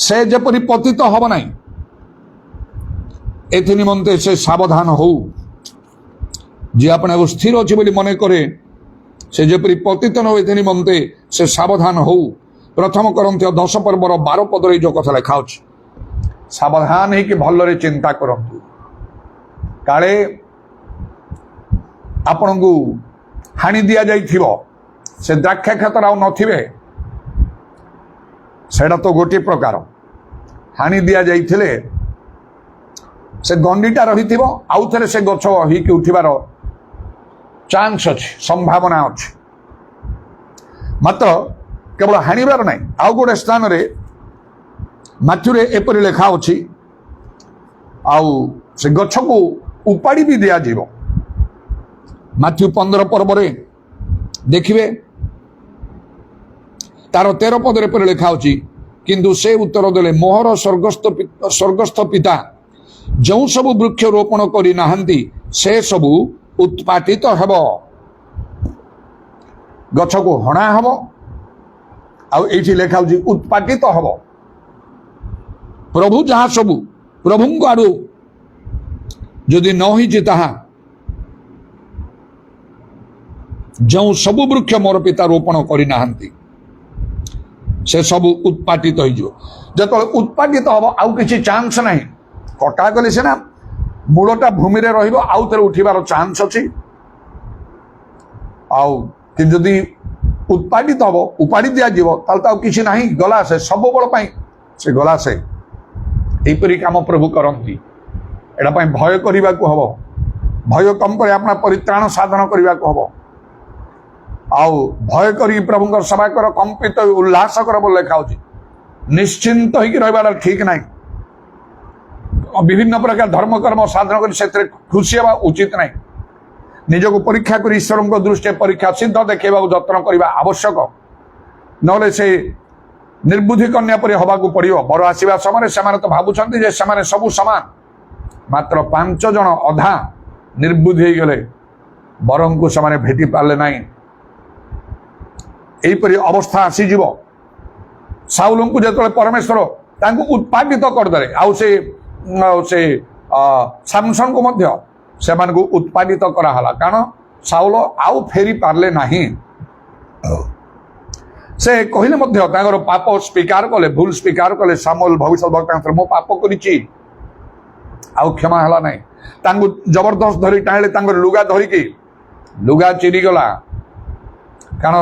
ସେ ଯେପରି ପତିତ ହବ ନାହିଁ, ଏଥି ନିମନ୍ତେ ସେ ସାବଧାନ ହଉ। ଯେ ଆପଣଙ୍କୁ ସ୍ଥିର ଅଛି ବୋଲି ମନେ କରେ, ସେ ଯେପରି ପତିତ ନ ହୁଏ, ଏଥି ନିମନ୍ତେ ସେ ସାବଧାନ ହଉ। ପ୍ରଥମ କରନ୍ଥୀୟ 10 ପର୍ବର 12 ପଦରେ ଯୋଉ କଥା ଲେଖା ଅଛି, ସାବଧାନ ହେଇକି ଭଲରେ ଚିନ୍ତା କରନ୍ତୁ। କାଳେ ଆପଣଙ୍କୁ ହାଣି ଦିଆଯାଇଥିବ, ସେ ଦ୍ରାକ୍ଷା କ୍ଷେତ୍ର ଆଉ ନଥିବେ। ସେଇଟା ତ ଗୋଟିଏ ପ୍ରକାର। ହାଣି ଦିଆଯାଇଥିଲେ ସେ ଗଣ୍ଡିଟା ରହିଥିବ, ଆଉ ଥରେ ସେ ଗଛ ହେଇକି ଉଠିବାର ଚାନ୍ସ ଅଛି, ସମ୍ଭାବନା ଅଛି। ମାତ୍ର କେବଳ ହାଣିବାର ନାହିଁ। ଆଉ ଗୋଟେ ସ୍ଥାନରେ ମାଥ୍ୟୁରେ ଏପରି ଲେଖା ଅଛି, ଆଉ ସେ ଗଛକୁ ଉପାଡ଼ି ବି ଦିଆଯିବ। ମାଥ୍ୟୁ 15 ପର୍ବରେ ଦେଖିବେ, ତାର 13 ପଦରେ ଏପରି ଲେଖା ଅଛି, କିନ୍ତୁ ସେ ଉତ୍ତର ଦେଲେ, ମୋହର ସ୍ୱର୍ଗସ୍ଥ ପିତା ଯେଉଁ ସବୁ ବୃକ୍ଷ ରୋପଣ କରି ନାହାନ୍ତି, ସେ ସବୁ ଉତ୍ପାଟିତ ହେବ। ଗଛକୁ ହଣା ହେବ, ଆଉ ଏଇଠି ଲେଖା ହେଉଛି ଉତ୍ପାଟିତ ହେବ। ପ୍ରଭୁ ଯାହା ସବୁ ପ୍ରଭୁଙ୍କ ଆଡୁ ଯଦି ନ ହେଇଛି, ତାହା ଯେଉଁ ସବୁ ବୃକ୍ଷ ମୋର ପିତା ରୋପଣ କରିନାହାନ୍ତି, ସେ ସବୁ ଉତ୍ପାଟିତ ହେଇଯିବ। ଯେତେବେଳେ ଉତ୍ପାଟିତ ହବ, ଆଉ କିଛି ଚାନ୍ସ ନାହିଁ। କଟା ଗଲେ ସିନା ମୂଳଟା ଭୂମିରେ ରହିବ, ଆଉ ଥରେ ଉଠିବାର ଚାନ୍ସ ଅଛି। ଆଉ ଯଦି ଉତ୍ପାଟିତ ହବ, ଉପାଡ଼ି ଦିଆଯିବ, ତାହେଲେ ତ ଆଉ କିଛି ନାହିଁ, ଗଲା ସେ ସବୁବେଳ ପାଇଁ, ସେ ଗଲା ସେ। এইপରି কাମ ପ୍ରଭୁ କରନ୍ତି। ଏଟା ପାଇଁ ଭୟ କରିବାକୁ ହବ, ଭୟ କମ କରି ଆପଣ ପରିତ୍ରାଣ ସାଧନ କରିବାକୁ ହବ। ଆଉ ଭୟ କରି ପ୍ରଭୁଙ୍କର ସେବା କର, କମ୍ପିତ ଉଲ୍ଲାସ କର ବୋଲି ଲେଖା ହେଉଛି। ନିଶ୍ଚିନ୍ତ ହେଇକି ରହିବାଟା ଠିକ ନାହିଁ। ବିଭିନ୍ନ ପ୍ରକାର ଧର୍ମକର୍ମ ସାଧନ କରି ସେଥିରେ ଖୁସି ହେବା ଉଚିତ ନାହିଁ। ନିଜକୁ ପରୀକ୍ଷା କରି ଈଶ୍ୱରଙ୍କ ଦୃଷ୍ଟିରେ ପରୀକ୍ଷା ସିଦ୍ଧ ଦେଖେଇବାକୁ ଯତ୍ନ କରିବା ଆବଶ୍ୟକ। ନହେଲେ ସେ ନିର୍ବୁଦ୍ଧି କନ୍ୟା ପରି ହବାକୁ ପଡ଼ିବ। ବର ଆସିବା ସମୟରେ ସେମାନେ ତ ଭାବୁଛନ୍ତି ଯେ ସେମାନେ ସବୁ ସମାନ, ମାତ୍ର 5 ଜଣ ଅଧା ନିର୍ବୁଦ୍ଧି ହେଇଗଲେ, ବରଙ୍କୁ ସେମାନେ ଭେଟି ପାରିଲେ ନାହିଁ। ଏହିପରି ଅବସ୍ଥା ଆସିଯିବ। ସାଉଲଙ୍କୁ ଯେତେବେଳେ ପରମେଶ୍ୱର ତାଙ୍କୁ ଉତ୍ପାଦିତ କରିଦେଲେ, ଆଉ ସେ ସାମସନକୁ ମଧ୍ୟ ସେମାନଙ୍କୁ ଉତ୍ପାଦିତ କରାହେଲା, କାରଣ ସାଉଲ ଆଉ ଫେରି ପାରିଲେ ନାହିଁ। ସେ କହିଲେ ମଧ୍ୟ ତାଙ୍କର ପାପ ସ୍ୱୀକାର କଲେ, ଭୁଲ ସ୍ୱୀକାର କଲେ। ସାମୁଏଲ ଭବିଷ୍ୟତ ବକ୍ତା ମୁଁ ପାପ କରିଛି, ଆଉ କ୍ଷମା ହେଲା ନାହିଁ। ତାଙ୍କୁ ଜବରଦସ୍ତ ଧରି ଟାଣିଲେ, ତାଙ୍କର ଲୁଗା ଧରିକି, ଲୁଗା ଚିରିଗଲା। କାରଣ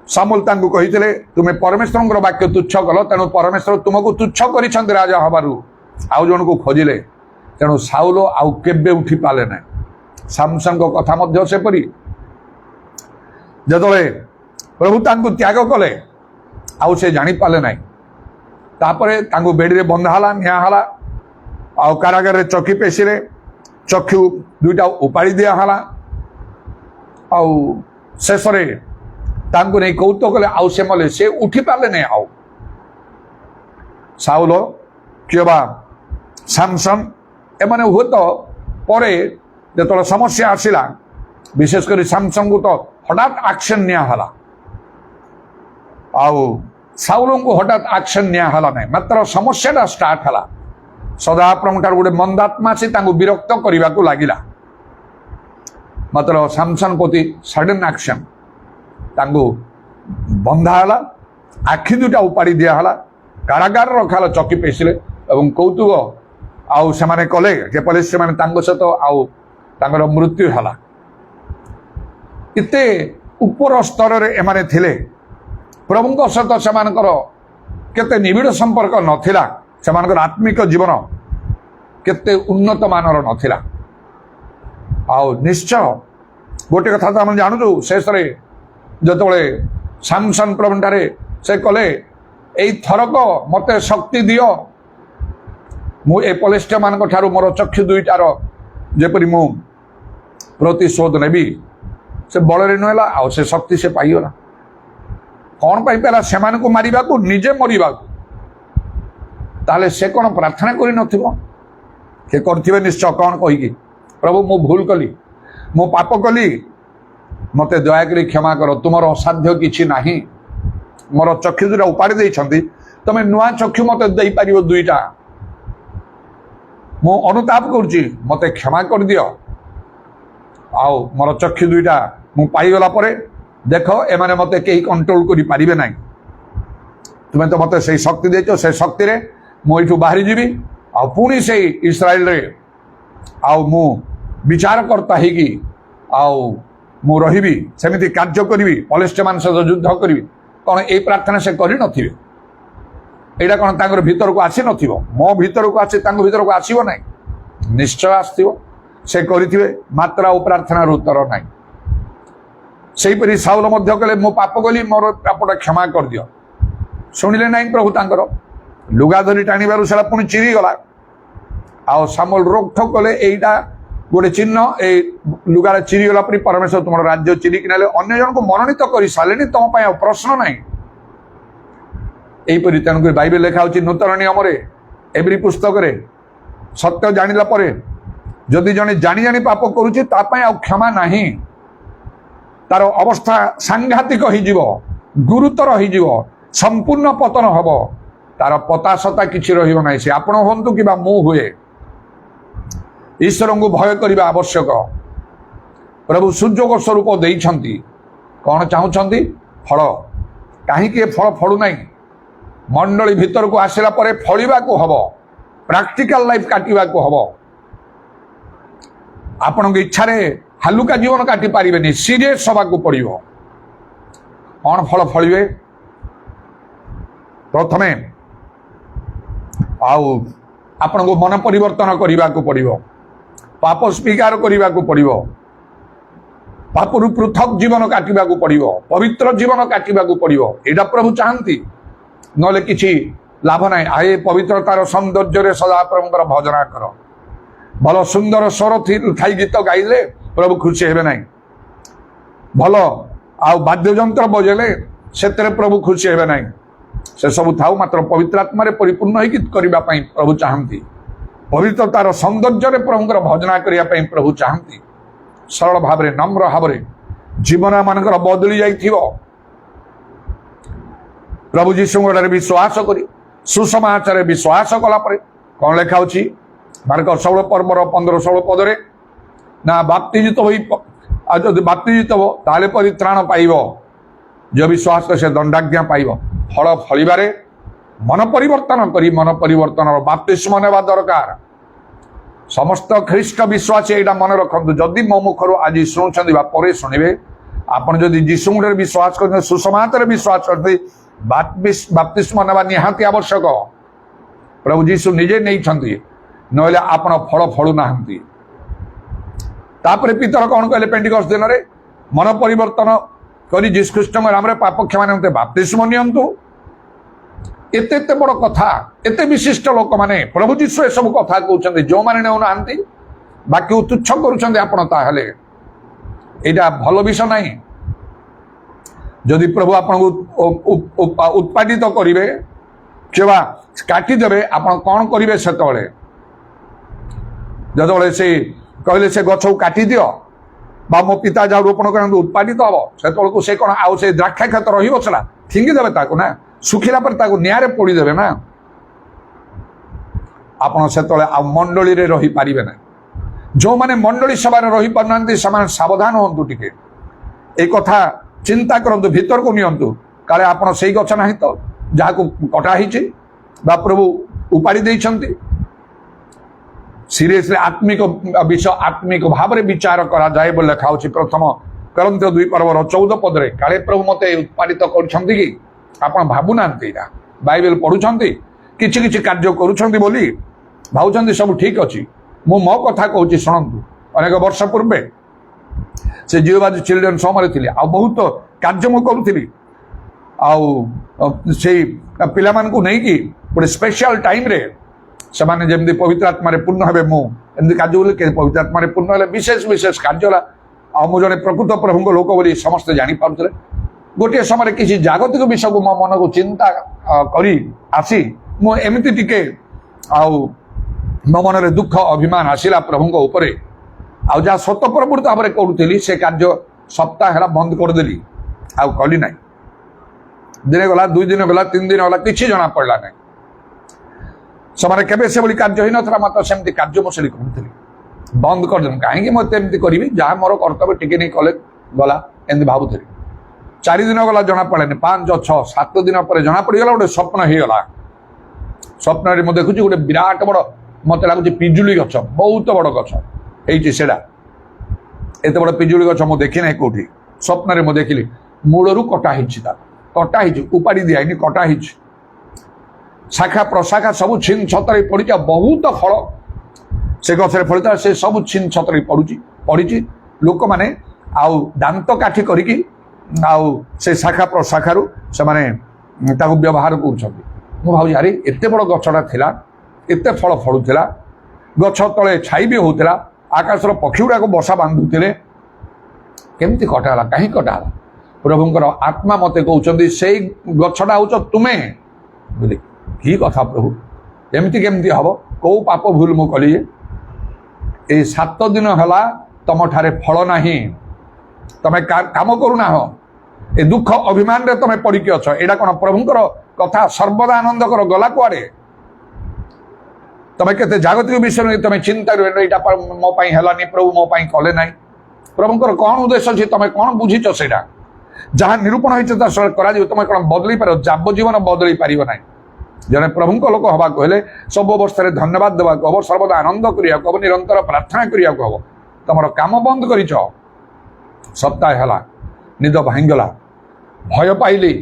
ସାମୁଏଲ ତାଙ୍କୁ କହିଥିଲେ ତୁମେ ପରମେଶ୍ୱରଙ୍କର ବାକ୍ୟ ତୁଚ୍ଛ କଲ, ତେଣୁ ପରମେଶ୍ୱର ତୁମକୁ ତୁଚ୍ଛ କରିଛନ୍ତି ରାଜା ହେବାରୁ, ଆଉ ଜଣକୁ ଖୋଜିଲେ। ତେଣୁ ସାଉଲ ଆଉ କେବେ ଉଠି ପାରିଲେ ନାହିଁ। ସାମସନଙ୍କ କଥା ମଧ୍ୟ ସେପରି। ଯେତେବେଳେ ପ୍ରଭୁ ତାଙ୍କୁ ତ୍ୟାଗ କଲେ, ଆଉ ସେ ଜାଣିପାରିଲେ ନାହିଁ। ତାପରେ ତାଙ୍କୁ ବେଡ଼ିରେ ବନ୍ଧା ହେଲା, ନିଆଁ ହେଲା, ଆଉ କାରାଗାରରେ ଚକି ପେଶିଲେ, ଚକ୍ଷୁ 2ଟା ଉପାଡ଼ି ଦିଆହେଲା, ଆଉ ଶେଷରେ ତାଙ୍କୁ ନେଇ କୌତୁକ କଲେ, ଆଉ ସେ ମଲେ, ସେ ଉଠି ପାରିଲେ ନାହିଁ। ଆଉ ସାଉଲ କିମ୍ବା ସାମସନ ଏମାନେ ହୁଏତ ପରେ ଯେତେବେଳେ ସମସ୍ୟା ଆସିଲା, ବିଶେଷ କରି ସାମସନଙ୍କୁ ତ ହଠାତ୍ ଆକ୍ସନ ନିଆହେଲା, ଆଉ ସାଉଲଙ୍କୁ ହଠାତ୍ ଆକ୍ସନ ନିଆହେଲା ନାହିଁ। ମାତ୍ର ସମସ୍ୟାଟା ଷ୍ଟାର୍ଟ ହେଲା। ସଦାପ୍ରଭୁଙ୍କ ଠାରୁ ଗୋଟେ ମନ୍ଦାତ୍ମା ଆସି ତାଙ୍କୁ ବିରକ୍ତ କରିବାକୁ ଲାଗିଲା। ମାତ୍ର ସାମସନ ପ୍ରତି ସଡନ୍ ଆକ୍ସନ, ତାଙ୍କୁ ବନ୍ଧା ହେଲା, ଆଖି 2ଟା ଉପାଡ଼ି ଦିଆହେଲା, କାରାଗାର ରଖାହେଲା, ଚକି ପେଶିଲେ, ଏବଂ କୌତୁକ ଆଉ ସେମାନେ କଲେ ଯେପରି ସେମାନେ ତାଙ୍କ ସହିତ ଆଉ ତାଙ୍କର ମୃତ୍ୟୁ ହେଲା। ଏତେ ଉପର ସ୍ତରରେ ଏମାନେ ଥିଲେ। ପ୍ରଭୁଙ୍କ ସହିତ ସେମାନଙ୍କର କେତେ ନିବିଡ଼ ସମ୍ପର୍କ ନଥିଲା, ସେମାନଙ୍କର ଆତ୍ମିକ ଜୀବନ କେତେ ଉନ୍ନତ ମାନର ନଥିଲା। ଆଉ ନିଶ୍ଚୟ ଗୋଟେ କଥା ତ ଆମେ ଜାଣୁଛୁ, ଶେଷରେ ଯେତେବେଳେ ସାମସନ ପ୍ରଭୁଠାରେ ସେ କଲେ, ଏଇ ଥରକ ମୋତେ ଶକ୍ତି ଦିଅ, ମୁଁ ଏ ପଲିଷ୍ଟିୟମାନଙ୍କ ଠାରୁ ମୋର ଚକ୍ଷୁ 2ଟାର ଯେପରି ମୁଁ ପ୍ରତିଶୋଧ ନେବି। ସେ ବଳରେ ନହେଲା, ଆଉ ସେ ଶକ୍ତି ସେ ପାଇଗଲା। କ'ଣ ପାଇଁ ପାଇଲା? ସେମାନଙ୍କୁ ମାରିବାକୁ, ନିଜେ ମରିବାକୁ। ତାହେଲେ ସେ କ'ଣ ପ୍ରାର୍ଥନା କରିନଥିବ? ସେ କରିଥିବେ ନିଶ୍ଚୟ। କ'ଣ କହିକି, ପ୍ରଭୁ ମୁଁ ଭୁଲ କଲି, ମୁଁ ପାପ କଲି, ମୋତେ ଦୟାକରି କ୍ଷମା କର, ତୁମର ଅସାଧ୍ୟ କିଛି ନାହିଁ। ମୋର ଚକ୍ଷୁ 2ଟା ଉପାଡ଼ି ଦେଇଛନ୍ତି, ତମେ ନୂଆ ଚକ୍ଷୁ ମୋତେ ଦେଇପାରିବ 2ଟା। ମୁଁ ଅନୁତାପ କରୁଛି, ମୋତେ କ୍ଷମା କରିଦିଅ। ଆଉ ମୋର ଚକ୍ଷୁ 2ଟା ମୁଁ ପାଇଗଲା ପରେ ଦେଖ, ଏମାନେ ମୋତେ କେହି କଣ୍ଟ୍ରୋଲ କରିପାରିବେ ନାହିଁ। ତୁମେ ତ ମୋତେ ସେଇ ଶକ୍ତି ଦେଇଛ, ସେ ଶକ୍ତିରେ ମୁଁ ଏଇଠୁ ବାହାରିଯିବି, ଆଉ ପୁଣି ସେଇ ଇସ୍ରାଏଲରେ ଆଉ ମୁଁ ବିଚାରକର୍ତ୍ତା ହେଇକି ଆଉ ମୁଁ ରହିବି, ସେମିତି କାର୍ଯ୍ୟ କରିବି, ପଲିଷ୍ଟିୟମାନ ସହିତ ଯୁଦ୍ଧ କରିବି। କ'ଣ ଏଇ ପ୍ରାର୍ଥନା ସେ କରିନଥିବେ? ଏଇଟା କ'ଣ ତାଙ୍କର ଭିତରକୁ ଆସିନଥିବ? ମୋ ଭିତରକୁ ଆସି ତାଙ୍କ ଭିତରକୁ ଆସିବ ନାହିଁ? ନିଶ୍ଚୟ ଆସିଥିବ। ସେ କରିଥିବେ, ମାତ୍ର ଆଉ ପ୍ରାର୍ଥନାର ଉତ୍ତର ନାହିଁ। ସେହିପରି ସାଉଲ ମଧ୍ୟ କହିଲେ, ମୁଁ ପାପ କଲି, ମୋର ପାପଟା କ୍ଷମା କରିଦିଅ। ଶୁଣିଲେ ନାହିଁ ପ୍ରଭୁ ତାଙ୍କର। ଲୁଗା ଧରି ଟାଣିବାରୁ ସେଟା ପୁଣି ଚିରିଗଲା। ଆଉ ସାମୁଏଲ ରୋକଠୋକ କଲେ, ଏଇଟା ଗୋଟେ ଚିହ୍ନ, ଏଇ ଲୁଗାରେ ଚିରିଗଲା ପରେ ପରମେଶ୍ୱର ତୁମର ରାଜ୍ୟ ଚିରିକି ନେଲେ, ଅନ୍ୟ ଜଣଙ୍କୁ ମନୋନୀତ କରିସାରିଲେଣି, ତମ ପାଇଁ ଆଉ ପ୍ରଶ୍ନ ନାହିଁ। এইপরি তেণুকরি বাইবেল লেখা হচ্ছে নূতন নিয়মরে এভরি পুস্তকরে সত্য জানিলা পরে যদি জনে জানি জানি পাপ করুছে তা পাই আর ক্ষমা নাহি, তার অবস্থা সাংঘাতিক হয়েযিব, গুরুতর হয়েযিব, সম্পূর্ণ পতন হব, তার পতাশতা কিছু রহিব না। সে আপন হন্তু কিবা মু হুয়ে, ঈশ্বরଙ୍କୁ ভয় କରିବା ଆବଶ୍ୟକ। ପ୍ରଭୁ ସୁଯୋଗ ସ୍ୱରୂପ ଦେଇଛନ୍ତି, କ'ଣ ଚାହୁଁଛନ୍ତି? ଫଳ। କାହିଁକି ଏ ଫଳ ଫଳୁନାହିଁ? ମଣ୍ଡଳୀ ଭିତରକୁ ଆସିଲା ପରେ ଫଳିବାକୁ ହବ, ପ୍ରାକ୍ଟିକାଲ ଲାଇଫ କାଟିବାକୁ ହବ। ଆପଣଙ୍କ ଇଚ୍ଛାରେ ହାଲୁକା ଜୀବନ କାଟି ପାରିବେନି, ସିରିୟସ୍ ହେବାକୁ ପଡ଼ିବ। କ'ଣ ଫଳ ଫଳିବେ? ପ୍ରଥମେ ଆଉ ଆପଣଙ୍କୁ ମନ ପରିବର୍ତ୍ତନ କରିବାକୁ ପଡ଼ିବ, ପାପ ସ୍ୱୀକାର କରିବାକୁ ପଡ଼ିବ, ପାପରୁ ପୃଥକ ଜୀବନ କାଟିବାକୁ ପଡ଼ିବ, ପବିତ୍ର ଜୀବନ କାଟିବାକୁ ପଡ଼ିବ। ଏଇଟା ପ୍ରଭୁ ଚାହାନ୍ତି, ନହେଲେ କିଛି ଲାଭ ନାହିଁ। ଆଏ ପବିତ୍ରତାର ସୌନ୍ଦର୍ଯ୍ୟରେ ସଦାପ୍ରଭୁଙ୍କର ଭଜନା କର। ଭଲ ସୁନ୍ଦର ସ୍ୱର ଥାଇ ଗୀତ ଗାଇଲେ ପ୍ରଭୁ ଖୁସି ହେବେ ନାହିଁ। ଭଲ ଆଉ ବାଦ୍ୟଯନ୍ତ୍ର ବଜେଇଲେ ସେଥିରେ ପ୍ରଭୁ ଖୁସି ହେବେ ନାହିଁ। ସେସବୁ ଥାଉ, ମାତ୍ର ପବିତ୍ର ଆତ୍ମାରେ ପରିପୂର୍ଣ୍ଣ ହେଇକି କରିବା ପାଇଁ ପ୍ରଭୁ ଚାହାନ୍ତି। ପବିତ୍ରତାର ସୌନ୍ଦର୍ଯ୍ୟରେ ପ୍ରଭୁଙ୍କର ଭଜନା କରିବା ପାଇଁ ପ୍ରଭୁ ଚାହାନ୍ତି। ସରଳ ଭାବରେ ନମ୍ର ଭାବରେ ଜୀବନ ମାନଙ୍କର ବଦଳି ଯାଇଥିବ। ପ୍ରଭୁ ଯୀଶୁଙ୍କଠାରେ ବିଶ୍ୱାସ କରି ସୁସମାଚାରରେ ବିଶ୍ୱାସ କଲା ପରେ କ'ଣ ଲେଖା ଅଛି ମାର୍କ 16 ପର୍ବର 15-16 ପଦରେ, ନା ବାପ୍ତିଜିତ ହୋଇ ଆଉ ଯଦି ବାପ୍ତିଜିତ ହବ ତାହେଲେ ପରିତ୍ରାଣ ପାଇବ, ଯେ ବିଶ୍ୱାସ କରି ସେ ଦଣ୍ଡାଜ୍ଞା ପାଇବ। ଫଳ ଫଳିବାରେ ମନ ପରିବର୍ତ୍ତନ କରି ମନ ପରିବର୍ତ୍ତନର ବାପ୍ତିସ୍ମ ନେବା ଦରକାର। ସମସ୍ତ ଖ୍ରୀଷ୍ଟ ବିଶ୍ୱାସୀ ଏଇଟା ମନେ ରଖନ୍ତୁ। ଯଦି ମୋ ମୁଖରୁ ଆଜି ଶୁଣୁଛନ୍ତି ବା ପରେ ଶୁଣିବେ, ଆପଣ ଯଦି ଯୀଶୁଙ୍କଠାରେ ବିଶ୍ୱାସ କରୁଛନ୍ତି, ସୁସମାଚାରରେ ବିଶ୍ୱାସ କରୁଛନ୍ତି, ବାପ୍ତିସ୍ମ ନେବା ନିହାତି ଆବଶ୍ୟକ। ପ୍ରଭୁ ଯୀଶୁ ନିଜେ ନେଇଛନ୍ତି, ନହେଲେ ଆପଣ ଫଳ ଫଳୁ ନାହାନ୍ତି। ତାପରେ ପିତର କ'ଣ କହିଲେ ପେଣ୍ଟିକଷ୍ଟ ଦିନରେ? ମନ ପରିବର୍ତ୍ତନ କରି ଯୀଶୁଖ୍ରୀଷ୍ଟଙ୍କ ନାମରେ ପାପ କ୍ଷମା ନିମନ୍ତେ ବାପ୍ତିସ୍ମ ନିଅନ୍ତୁ। ଏତେ ଏତେ ବଡ଼ କଥା, ଏତେ ବିଶିଷ୍ଟ ଲୋକମାନେ ପ୍ରଭୁ ଯୀଶୁ ଏସବୁ କଥା କହୁଛନ୍ତି, ଯେଉଁମାନେ ନେଉନାହାନ୍ତି ବାକି ତୁଚ୍ଛ କରୁଛନ୍ତି ଆପଣ, ତାହେଲେ ଏଇଟା ଭଲ ବିଷୟ ନାହିଁ। ଯଦି ପ୍ରଭୁ ଆପଣଙ୍କୁ ଉତ୍ପାଦିତ କରିବେ କିମ୍ବା କାଟିଦେବେ, ଆପଣ କ'ଣ କରିବେ? ସେତେବେଳେ ଯେତେବେଳେ ସେ କହିଲେ ସେ ଗଛକୁ କାଟିଦିଅ ବା ମୋ ପିତା ଯାହା ରୋପଣ କରନ୍ତୁ ଉତ୍ପାଦିତ ହବ, ସେତେବେଳକୁ ସେ କ'ଣ ଆଉ ସେ ଦ୍ରାକ୍ଷା କ୍ଷେତ ରହିବ? ସେଟା ଫିଙ୍ଗିଦେବେ ତାକୁ ନା, ଶୁଖିଲା ପରେ ତାକୁ ନିଆଁରେ ପୋଡ଼ିଦେବେ ନା। ଆପଣ ସେତେବେଳେ ଆଉ ମଣ୍ଡଳୀରେ ରହିପାରିବେ ନାହିଁ। ଯେଉଁମାନେ ମଣ୍ଡଳୀ ସଭାରେ ରହିପାରୁନାହାନ୍ତି ସେମାନେ ସାବଧାନ ହୁଅନ୍ତୁ ଟିକେ। ଏ କଥା ଚିନ୍ତା କରନ୍ତୁ, ଭିତରକୁ ନିଅନ୍ତୁ। କାଳେ ଆପଣ ସେଇ ଗଛ ନାହିଁ ତ ଯାହାକୁ କଟା ହେଇଛି ବା ପ୍ରଭୁ ଉପାଡ଼ି ଦେଇଛନ୍ତି। ସିରିୟସଲି ଆତ୍ମିକ ବିଷୟ ଆତ୍ମିକ ଭାବରେ ବିଚାର କରାଯାଏ ବୋଲି ଲେଖା ହେଉଛି ପ୍ରଥମ କରନ୍ଥୀୟ 2 ପର୍ବର 14 ପଦରେ। କାଳେ ପ୍ରଭୁ ମୋତେ ଉତ୍ପାଦିତ କରୁଛନ୍ତି କି? ଆପଣ ଭାବୁନାହାନ୍ତି, ଏଇଟା ବାଇବେଲ ପଢୁଛନ୍ତି, କିଛି କିଛି କାର୍ଯ୍ୟ କରୁଛନ୍ତି ବୋଲି ଭାବୁଛନ୍ତି ସବୁ ଠିକ ଅଛି। ମୁଁ ମୋ କଥା କହୁଛି ଶୁଣନ୍ତୁ। ଅନେକ ବର୍ଷ ପୂର୍ବେ ସେ ଜିଓବାଜି ଚିଲଡ୍ରେନ୍ ସମୟରେ ଥିଲି, ଆଉ ବହୁତ କାର୍ଯ୍ୟ ମୁଁ କରୁଥିଲି। ଆଉ ସେଇ ପିଲାମାନଙ୍କୁ ନେଇକି ଗୋଟେ ସ୍ପେଶାଲ ଟାଇମ୍ରେ ସେମାନେ ଯେମିତି ପବିତ୍ର ଆତ୍ମାରେ ପୂର୍ଣ୍ଣ ହେବେ, ମୁଁ ଏମିତି କାର୍ଯ୍ୟ ବୋଲି ପବିତ୍ର ଆତ୍ମାରେ ପୂର୍ଣ୍ଣ ହେଲେ ବିଶେଷ ବିଶେଷ କାର୍ଯ୍ୟ ହେଲା। ଆଉ ମୁଁ ଜଣେ ପ୍ରକୃତ ପ୍ରଭୁଙ୍କ ଲୋକ ବୋଲି ସମସ୍ତେ ଜାଣିପାରୁଥିଲେ। ଗୋଟିଏ ସମୟରେ କିଛି ଜାଗତିକ ବିଷୟକୁ ମୋ ମନକୁ ଚିନ୍ତା କରି ଆସି ମୁଁ ଏମିତି ଟିକେ ଆଉ ମୋ ମନରେ ଦୁଃଖ ଅଭିମାନ ଆସିଲା ପ୍ରଭୁଙ୍କ ଉପରେ। ଆଉ ଯାହା ସ୍ୱତଃପ୍ରବୃତ୍ତ ଭାବରେ କରୁଥିଲି ସେ କାର୍ଯ୍ୟ ସପ୍ତାହ ହେଲା ବନ୍ଦ କରିଦେଲି, ଆଉ କଲି ନାହିଁ। ଦିନେ ଗଲା, 2 ଦିନ ଗଲା, 3 ଦିନ ଗଲା, କିଛି ଜଣା ପଡ଼ିଲା ନାହିଁ। ସେମାନେ କେବେ ସେଭଳି କାର୍ଯ୍ୟ ହେଇନଥିଲା, ମାତ୍ର ସେମିତି କାର୍ଯ୍ୟ ମୁଁ ସେଠି କରୁଥିଲି। ବନ୍ଦ କରିଦେଲି, କାହିଁକି ମୋତେ ଏମିତି କରିବି, ଯାହା ମୋର କର୍ତ୍ତବ୍ୟ ଟିକେ ନେଇ କଲେ ଗଲା, ଏମିତି ଭାବୁଥିଲି। 4 ଦିନ ଗଲା, ଜଣା ପଡ଼ିଲାନି। 5, 6, 7 ଦିନ ପରେ ଜଣା ପଡ଼ିଗଲା, ଗୋଟେ ସ୍ୱପ୍ନ ହେଇଗଲା। ସ୍ୱପ୍ନରେ ମୁଁ ଦେଖୁଛି ଗୋଟେ ବିରାଟ ବଡ଼, ମୋତେ ଲାଗୁଛି ପିଜୁଳି ଗଛ, ବହୁତ ବଡ଼ ଗଛ ହେଇଛି ସେଟା। ଏତେ ବଡ଼ ପିଜୁଳି ଗଛ ମୁଁ ଦେଖି ନାହିଁ କୋଉଠି। ସ୍ୱପ୍ନରେ ମୁଁ ଦେଖିଲି ମୂଳରୁ କଟା ହେଇଛି, ତାକୁ କଟା ହେଇଛି, ଉପାଡ଼ି ଦିଆହେଇନି, କଟା ହେଇଛି। ଶାଖା ପ୍ରଶାଖା ସବୁ ଛିନ୍ ଛତରି ପଡ଼ିଛି, ଆଉ ବହୁତ ଫଳ ସେ ଗଛରେ ଫଳିଥିଲା, ସେ ସବୁ ଛିନ୍ ଛତରି ପଡ଼ିଛି। ଲୋକମାନେ ଆଉ ଦାନ୍ତ କାଠି କରିକି ଆଉ ସେ ଶାଖା ପ୍ରଶାଖାରୁ ସେମାନେ ତାକୁ ବ୍ୟବହାର କରୁଛନ୍ତି। ମୁଁ ଭାବୁଛି ଆରେ ଏତେ ବଡ଼ ଗଛଟା ଥିଲା, ଏତେ ଫଳ ଫଳୁଥିଲା, ଗଛ ତଳେ ଛାଇ ବି ହେଉଥିଲା, ଆକାଶର ପକ୍ଷୀ ଗୁଡ଼ାକ ବସା ବାନ୍ଧୁଥିଲେ, କେମିତି କଟା ହେଲା? କାହିଁ କଟା ହେଲା? ପ୍ରଭୁଙ୍କର ଆତ୍ମା ମୋତେ କହୁଛନ୍ତି ସେଇ ଗଛଟା ହେଉଛ ତୁମେ ବୋଲି। କି କଥା ପ୍ରଭୁ, ଏମିତି କେମିତି ହବ? କୋଉ ପାପ ଭୁଲ ମୁଁ କଲି? ଏଇ 7 ଦିନ ହେଲା ତମଠାରେ ଫଳ ନାହିଁ, ତମେ କାମ କରୁନାହ, ଏ ଦୁଃଖ ଅଭିମାନରେ ତମେ ପଡ଼ିକି ଅଛ। ଏଇଟା କ'ଣ ପ୍ରଭୁଙ୍କର କଥା? ସର୍ବଦା ଆନନ୍ଦ କର, ଗଲା କୁଆଡ଼େ? ତମେ କେତେ ଜାଗତିକ ବିଷୟ ନେଇ ତମେ ଚିନ୍ତା କର, ଏଇଟା ମୋ ପାଇଁ ହେଲାନି, ପ୍ରଭୁ ମୋ ପାଇଁ କଲେ ନାହିଁ। ପ୍ରଭୁଙ୍କର କ'ଣ ଉଦ୍ଦେଶ୍ୟ ଅଛି? ତମେ କ'ଣ ବୁଝିଛ? ସେଇଟା ଯାହା ନିରୂପଣ ହେଇଛି ତା କରାଯିବ। ତମେ କ'ଣ ବଦଳେଇ ପାରିବ? ଯାବଜୀବନ ବଦଳେଇ ପାରିବ ନାହିଁ। ଜଣେ ପ୍ରଭୁଙ୍କ ଲୋକ ହେବାକୁ ହେଲେ ସବୁ ଅବସ୍ଥାରେ ଧନ୍ୟବାଦ ଦେବାକୁ ହବ, ସର୍ବଦା ଆନନ୍ଦ କରିବାକୁ ହବ, ନିରନ୍ତର ପ୍ରାର୍ଥନା କରିବାକୁ ହବ। ତମର କାମ ବନ୍ଦ କରିଛ। ସପ୍ତାହ ହେଲା ନିଦ ଭାଙ୍ଗିଗଲା, ଭୟ ପାଇଲି,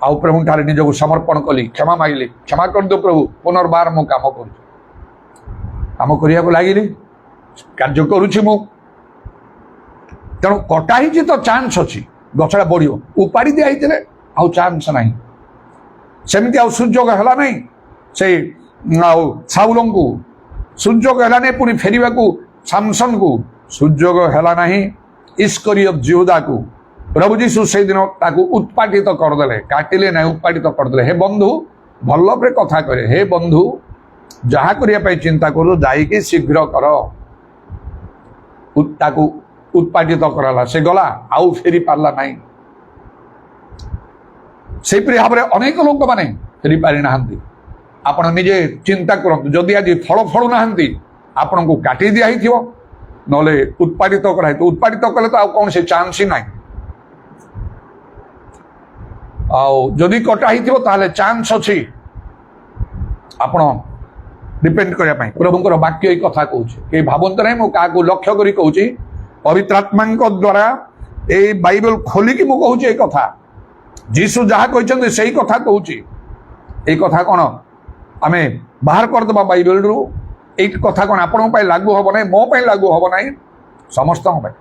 ଆଉ ପ୍ରଭୁଠାରେ ନିଜକୁ ସମର୍ପଣ କଲି, କ୍ଷମା ମାଗିଲି, କ୍ଷମା କରିଦିଅ ପ୍ରଭୁ, ପୁନର୍ବାର ମୁଁ କାମ କରୁଛି। କାମ କରିବାକୁ ଲାଗିଲି, କାର୍ଯ୍ୟ କରୁଛି ମୁଁ। ତେଣୁ କଟା ହେଇଛି ତ ଚାନ୍ସ ଅଛି ଗଛଟା ବଢିବ, ଉପାଡ଼ି ଦିଆ ହେଇଥିଲେ ଆଉ ଚାନ୍ସ ନାହିଁ। ସେମିତି ଆଉ ସୁଯୋଗ ହେଲା ନାହିଁ ସେ ଆଉ ସାଉଲଙ୍କୁ, ସୁଯୋଗ ହେଲା ନାହିଁ ପୁଣି ଫେରିବାକୁ ସାମସନକୁ, ସୁଯୋଗ ହେଲା ନାହିଁ ଇସ୍କରିୟତ ଯିହୁଦାକୁ। ପ୍ରଭୁ ଯୀଶୁ ସେଇଦିନ ତାକୁ ଉତ୍ପାଟିତ କରିଦେଲେ, କାଟିଲେ ନାହିଁ, ଉତ୍ପାଟିତ କରିଦେଲେ। ହେ ବନ୍ଧୁ, ଭଲ ଭାବରେ କଥା କରେ, ହେ ବନ୍ଧୁ ଯାହା କରିବା ପାଇଁ ଚିନ୍ତା କରୁ ଯାଇକି ଶୀଘ୍ର କର। ତାକୁ ଉତ୍ପାଟିତ କରାଲା, ସେ ଗଲା, ଆଉ ଫେରି ପାରିଲା ନାହିଁ। ସେଇପରି ଭାବରେ ଅନେକ ଲୋକମାନେ ଫେରି ପାରି ନାହାନ୍ତି। ଆପଣ ନିଜେ ଚିନ୍ତା କରନ୍ତୁ, ଯଦି ଆଜି ଫଳ ଫଳୁ ନାହାନ୍ତି ଆପଣଙ୍କୁ କାଟି ଦିଆ ହେଇଥିବ, ନହେଲେ ଉତ୍ପାଦିତ କରାହେଇଥିବ। ଉତ୍ପାଦିତ କଲେ ତ ଆଉ କୌଣସି ଚାନ୍ସ ହିଁ ନାହିଁ। ଆଉ ଯଦି କଟା ହେଇଥିବ ତାହେଲେ ଚାନ୍ସ ଅଛି ଆପଣ ଡିପେଣ୍ଡ କରିବା ପାଇଁ। ପ୍ରଭୁଙ୍କର ବାକ୍ୟ ଏଇ କଥା କହୁଛି, କେହି ଭାବନ୍ତୁ ନାହିଁ ମୁଁ କାହାକୁ ଲକ୍ଷ୍ୟ କରି କହୁଛି, ପବିତ୍ର ଆତ୍ମାଙ୍କ ଦ୍ୱାରା ଏଇ ବାଇବେଲ ଖୋଲିକି ମୁଁ କହୁଛି ଏଇ କଥା। ଯୀଶୁ ଯାହା କହିଛନ୍ତି ସେଇ କଥା କହୁଛି। ଏଇ କଥା କ'ଣ ଆମେ ବାହାର କରିଦେବା ବାଇବେଲରୁ? ଏଇ କଥା କ'ଣ ଆପଣଙ୍କ ପାଇଁ ଲାଗୁ ହବ ନାହିଁ, ମୋ ପାଇଁ ଲାଗୁ ହବ ନାହିଁ? ସମସ୍ତଙ୍କ ପାଇଁ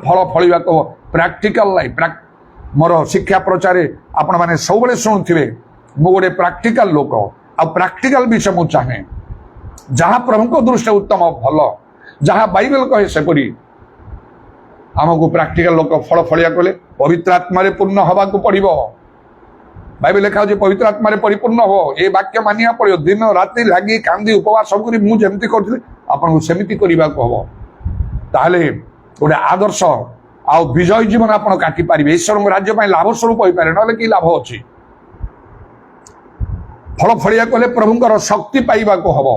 ଫଳ ଫଳିବାକୁ ପ୍ରାକ୍ଟିକାଲ ଲାଇଫ୍। ମୋର ଶିକ୍ଷା ପ୍ରଚାରରେ ଆପଣମାନେ ସବୁବେଳେ ଶୁଣୁଥିବେ, ମୁଁ ଗୋଟେ ପ୍ରାକ୍ଟିକାଲ ଲୋକ, ଆଉ ପ୍ରାକ୍ଟିକାଲ ବିଷୟ ମୁଁ ଚାହେଁ। ଯାହା ପ୍ରଭୁଙ୍କ ଦୃଷ୍ଟିରେ ଉତ୍ତମ, ଭଲ, ଯାହା ବାଇବେଲ କହେ ସେପରି ଆମକୁ ପ୍ରାକ୍ଟିକାଲ ଲୋକ ଫଳ ଫଳିଆ କଲେ ପବିତ୍ର ଆତ୍ମାରେ ପୂର୍ଣ୍ଣ ହବାକୁ ପଡ଼ିବ। ବାଇବେଲ ଲେଖା ହେଉଛି ପବିତ୍ର ଆତ୍ମାରେ ପରିପୂର୍ଣ୍ଣ ହବ। ଏ ବାକ୍ୟ ମାନିବାକୁ ପଡ଼ିବ। ଦିନ ରାତି ଲାଗି କାନ୍ଦି ଉପବାସ ସବୁ କରି ମୁଁ ଯେମିତି କରୁଥିଲି ଆପଣଙ୍କୁ ସେମିତି କରିବାକୁ ହବ। ତାହେଲେ ଗୋଟେ ଆଦର୍ଶ ଆଉ ବିଜୟ ଜୀବନ ଆପଣ କାଟି ପାରିବେ, ଈଶ୍ୱରଙ୍କ ରାଜ୍ୟ ପାଇଁ ଲାଭ ସ୍ୱରୂପ ହୋଇପାରେ, ନହେଲେ କି ଲାଭ ଅଛି? ଫଳ ଫଳିବାକୁ ହେଲେ ପ୍ରଭୁଙ୍କର ଶକ୍ତି ପାଇବାକୁ ହବ,